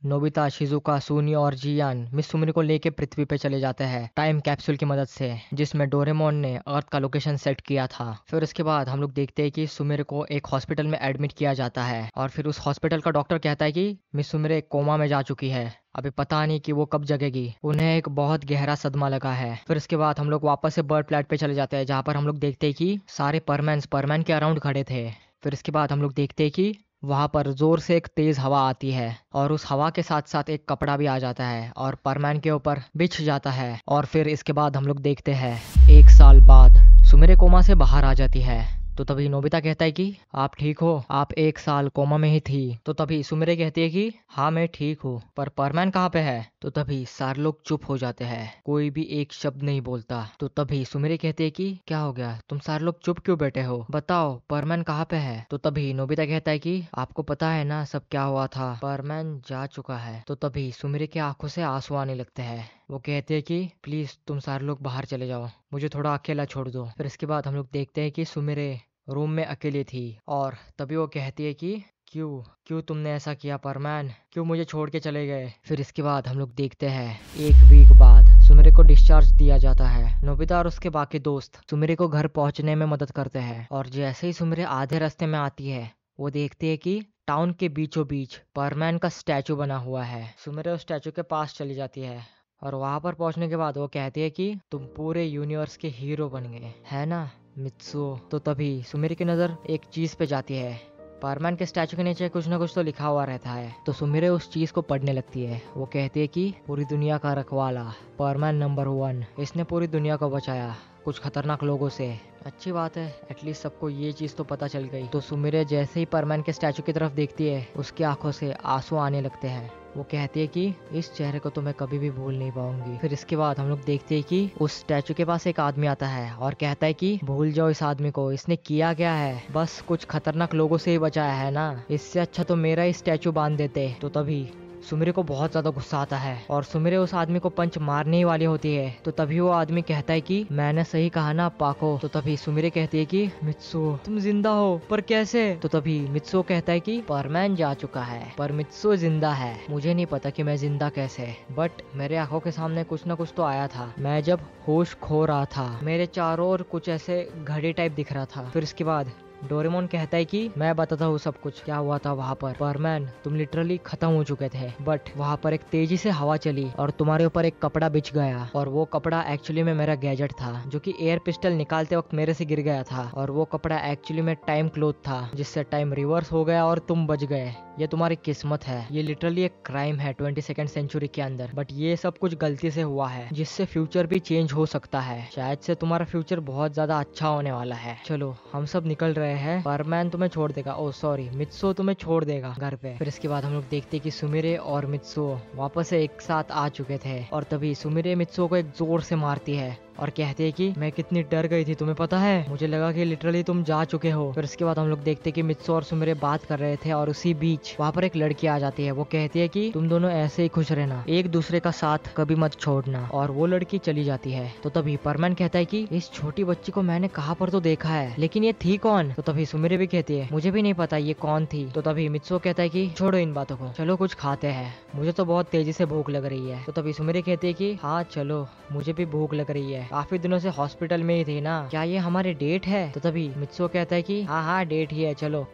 नोबिता, शिजुका, सुनियो और जियान मिस सुमिरी को लेके पृथ्वी पे चले जाते हैं टाइम कैप्सूल की मदद से, जिसमें डोरेमोन ने अर्थ का लोकेशन सेट किया था। फिर उसके बाद हम लोग देखते हैं कि सुमिरी को एक हॉस्पिटल में एडमिट किया जाता है और फिर उस हॉस्पिटल का डॉक्टर कहता है कि मिस सुमिरी कोमा में जा चुकी है, अभी पता नहीं कि वो कब जगेगी, उन्हें एक बहुत गहरा सदमा लगा है। फिर इसके बाद हम लोग वापस से बर्ड प्लेनेट पे चले जाते हैं, जहाँ पर हम लोग देखते हैं कि सारे परमैन के अराउंड खड़े थे। फिर इसके बाद हम लोग देखते हैं कि वहां पर जोर से एक तेज हवा आती है और उस हवा के साथ साथ एक कपड़ा भी आ जाता है और परमैन के ऊपर बिछ जाता है। और फिर इसके बाद हम लोग देखते हैं 1 साल बाद सुमिरे कोमा से बाहर आ जाती है। तो तभी नोबिता कहता है कि आप ठीक हो, आप 1 साल कोमा में ही थी। तो तभी सुमिरे कहती है कि हाँ मैं ठीक हूँ, पर परमैन कहाँ पे है। तो तभी सारे लोग चुप हो जाते हैं, कोई भी एक शब्द नहीं बोलता। तो तभी सुमिरे कहती है कि क्या हो गया, तुम सारे लोग चुप क्यों बैठे हो, बताओ परमैन कहाँ पे है। तो तभी नोबिता कहता है कि आपको पता है ना सब क्या हुआ था, परमैन जा चुका है। तो तभी सुमिरे की आंखों से आंसू आने लगते हैं। वो कहते हैं कि प्लीज तुम सारे लोग बाहर चले जाओ, मुझे थोड़ा अकेला छोड़ दो। फिर इसके बाद हम लोग देखते हैं कि सुमिरे रूम में अकेली थी और तभी वो कहती है कि क्यों क्यों तुमने ऐसा किया परमैन, क्यों मुझे छोड़ के चले गए। फिर इसके बाद हम लोग देखते हैं 1 वीक बाद सुमिरे को डिस्चार्ज दिया जाता है। नोबिता और उसके बाकी दोस्त सुमिरे को घर पहुंचने में मदद करते हैं और जैसे ही सुमिरे आधे रास्ते में आती है वो देखती है कि टाउन के बीचों बीच परमैन का स्टैचू बना हुआ है। सुमिरे उस स्टैचू के पास चली जाती है और वहां पर पहुंचने के बाद वो कहती है कि तुम पूरे यूनिवर्स के हीरो बन गए है ना मित्सुओ। तो तभी सुमिरे की नजर एक चीज पे जाती है, परमैन के स्टैचू के नीचे कुछ ना कुछ तो लिखा हुआ रहता है। तो सुमिरे उस चीज को पढ़ने लगती है। वो कहती है कि पूरी दुनिया का रखवाला परमैन नंबर 1, इसने पूरी दुनिया को बचाया कुछ खतरनाक लोगों से। अच्छी बात है, एटलीस्ट सबको ये चीज तो पता चल गई। तो सुमिरे जैसे ही परमैन के स्टैचू की तरफ देखती है उसकी आंखों से आंसू आने लगते हैं। वो कहती है कि इस चेहरे को तो मैं कभी भी भूल नहीं पाऊंगी। फिर इसके बाद हम लोग देखते हैं कि उस स्टैचू के पास एक आदमी आता है और कहता है कि भूल जाओ इस आदमी को, इसने किया क्या है, बस कुछ खतरनाक लोगों से ही बचाया है ना, इससे अच्छा तो मेरा ही स्टैचू बांध देते। तो तभी सुमिरे को बहुत ज्यादा गुस्सा आता है और सुमिरे उस आदमी को पंच मारने ही वाली होती है। तो तभी वो आदमी कहता है कि मैंने सही कहा ना पाको। तो तभी सुमिरे कहती है कि मित्सु तुम जिंदा हो, पर कैसे? तो तभी मित्सु कहता है कि परमैन जा चुका है पर मित्सु जिंदा है। मुझे नहीं पता कि मैं जिंदा कैसे, बट मेरे आंखों के सामने कुछ ना कुछ तो आया था। मैं जब होश खो रहा था मेरे चारों ओर कुछ ऐसे घड़ी टाइप दिख रहा था। फिर इसके बाद डोरेमोन कहता है कि मैं बताता हूँ सब कुछ क्या हुआ था वहाँ पर। परमैन तुम लिटरली खत्म हो चुके थे, बट वहाँ पर एक तेजी से हवा चली और तुम्हारे ऊपर एक कपड़ा बिछ गया और वो कपड़ा एक्चुअली में मेरा गैजेट था जो कि एयर पिस्टल निकालते वक्त मेरे से गिर गया था। और वो कपड़ा एक्चुअली में टाइम क्लोथ था जिससे टाइम रिवर्स हो गया और तुम बच गए। ये तुम्हारी किस्मत है। ये लिटरली एक क्राइम है 22nd सेंचुरी के अंदर, बट ये सब कुछ गलती से हुआ है जिससे फ्यूचर भी चेंज हो सकता है। शायद से तुम्हारा फ्यूचर बहुत ज्यादा अच्छा होने वाला है। चलो हम सब निकल रहे हैं। परमैन तुम्हें छोड़ देगा, ओ सॉरी मित्सु तुम्हें छोड़ देगा घर पे। फिर इसके बाद हम लोग देखते कि सुमिरे और मित्सु वापस से एक साथ आ चुके थे और तभी सुमिरे मित्सु को एक जोर से मारती है और कहते हैं कि मैं कितनी डर गई थी, तुम्हें पता है? मुझे लगा कि लिटरली तुम जा चुके हो। फिर इसके बाद हम लोग देखते हैं कि मित्सु और सुमिरे बात कर रहे थे और उसी बीच वहाँ पर एक लड़की आ जाती है। वो कहती है कि तुम दोनों ऐसे ही खुश रहना, एक दूसरे का साथ कभी मत छोड़ना। और वो लड़की चली जाती है। तो तभी परमैन कहता है कि इस छोटी बच्ची को मैंने कहाँ पर तो देखा है, लेकिन ये थी कौन? तो तभी सुमिरे भी कहती है मुझे भी नहीं पता ये कौन थी। तो तभी मित्सु कहता है कि छोड़ो इन बातों को, चलो कुछ खाते हैं, मुझे तो बहुत तेजी से भूख लग रही है। तो तभी सुमिरे कहती है कि हाँ चलो, मुझे भी भूख लग रही है, काफी दिनों से हॉस्पिटल में ही थे ना, क्या ये हमारे डेट है? तो तभी मित्सु कहता है कि हाँ हाँ डेट ही है, चलो।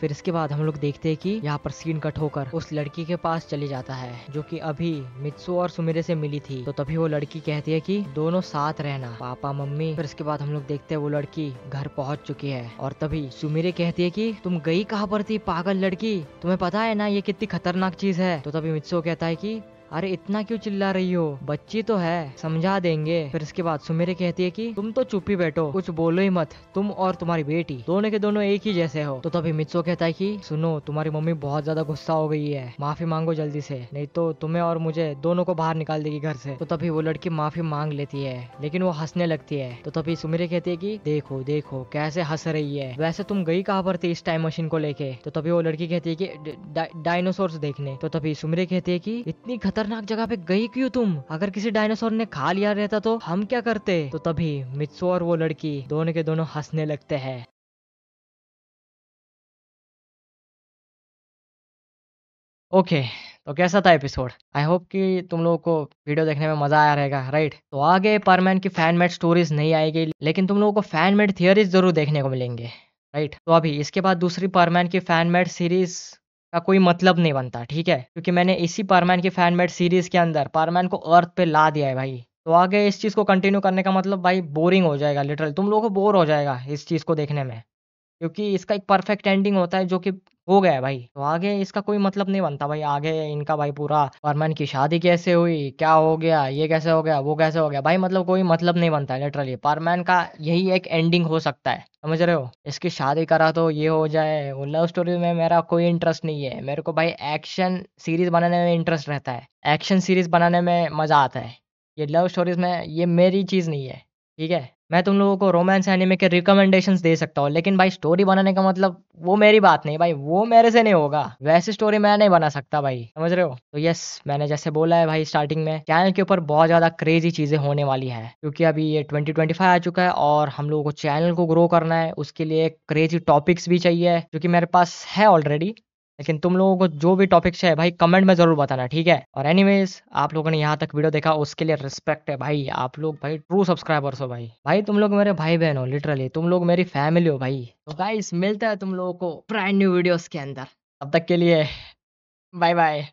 फिर इसके बाद हम लोग देखते हैं कि यहाँ पर सीन कट होकर उस लड़की के पास चले जाता है जो कि अभी मित्सु और सुमिरे से मिली थी। तो तभी वो लड़की कहती है कि दोनों साथ रहना, पापा मम्मी। फिर इसके बाद हम लोग देखते हैं वो लड़की घर पहुंच चुकी है और तभी सुमिरे कहती है कि तुम गई कहाँ पर थी पागल लड़की, तुम्हें पता है ना ये कितनी खतरनाक चीज है? तो तभी मित्सु कहता है कि अरे इतना क्यों चिल्ला रही हो, बच्ची तो है, समझा देंगे। फिर इसके बाद सुमिरे कहती है कि तुम तो चुप ही बैठो, कुछ बोलो ही मत, तुम और तुम्हारी बेटी दोनों के दोनों एक ही जैसे हो। तो तभी मित्सु कहता है कि सुनो, तुम्हारी मम्मी बहुत ज्यादा गुस्सा हो गई है, माफी मांगो जल्दी से, नहीं तो तुम्हें और मुझे दोनों को बाहर निकाल देगी घर से। तो तभी वो लड़की माफी मांग लेती है लेकिन वो हंसने लगती है। तो तभी सुमिरे कहती है कि देखो देखो कैसे हंस रही है, वैसे तुम गई कहाँ पर थी इस टाइम मशीन को लेके? तो तभी वो लड़की कहती है कि डायनासोर देखने। तो तभी सुमिरे कहती है कि इतनी खतरनाक जगह पे गई क्यों तुम? अगर किसी डायनासोर ने खा लिया रहता तो हम क्या करते? तो तभी मित्सु और वो लड़की दोनों के दोनों हंसने लगते हैं। ओके, तो कैसा था एपिसोड? आई होप कि तुम लोगों को वीडियो देखने में मजा आया रहेगा, राइट? तो आगे परमैन की फैन मेड स्टोरीज नहीं आएगी, लेकिन तुम लोगों को फैन मेड थियरीज जरूर देखने को मिलेंगे, राइट? तो अभी इसके बाद दूसरी परमैन की फैन मेड सीरीज का कोई मतलब नहीं बनता, ठीक है? क्योंकि मैंने इसी परमैन की फैन मेड सीरीज के अंदर परमैन को अर्थ पे ला दिया है भाई। तो आगे इस चीज को कंटिन्यू करने का मतलब भाई बोरिंग हो जाएगा, लिटरली तुम लोगों को बोर हो जाएगा इस चीज को देखने में, क्योंकि इसका एक परफेक्ट एंडिंग होता है जो कि हो गया है भाई। तो आगे इसका कोई मतलब नहीं बनता भाई। आगे इनका भाई पूरा फरमान की शादी कैसे हुई, क्या हो गया, ये कैसे हो गया, वो कैसे हो गया, भाई मतलब कोई मतलब नहीं बनता है लिटरली। परमैन का यही एक एंडिंग हो सकता है, समझ रहे हो? इसकी शादी करा तो ये हो जाए। वो लव स्टोरी में मेरा कोई इंटरेस्ट नहीं है, मेरे को भाई एक्शन सीरीज बनाने में इंटरेस्ट रहता है, एक्शन सीरीज बनाने में मजा आता है। ये लव स्टोरीज में ये मेरी चीज नहीं है, ठीक है? मैं तुम लोगों को रोमांस एनिमे के रिकमेंडेशंस दे सकता हूँ, लेकिन भाई स्टोरी बनाने का मतलब वो मेरी बात नहीं भाई, वो मेरे से नहीं होगा, वैसी स्टोरी मैं नहीं बना सकता भाई, समझ रहे हो? तो यस, मैंने जैसे बोला है भाई स्टार्टिंग में, चैनल के ऊपर बहुत ज्यादा क्रेजी चीजें होने वाली है, क्योंकि अभी ये 2025 आ चुका है और हम लोगों को चैनल को ग्रो करना है। उसके लिए क्रेजी टॉपिक्स भी चाहिए जो कि मेरे पास है ऑलरेडी, लेकिन तुम लोगों को जो भी टॉपिक्स है भाई कमेंट में जरूर बताना, ठीक है? और एनीवेज, आप लोगों ने यहाँ तक वीडियो देखा उसके लिए रिस्पेक्ट है भाई, आप लोग भाई ट्रू सब्सक्राइबर्स हो भाई। भाई तुम लोग मेरे भाई बहन हो, लिटरली तुम लोग मेरी फैमिली हो भाई। तो गाइस मिलता है तुम लोगों को ब्रांड न्यू वीडियोस के अंदर, तब तक के लिए बाय बाय।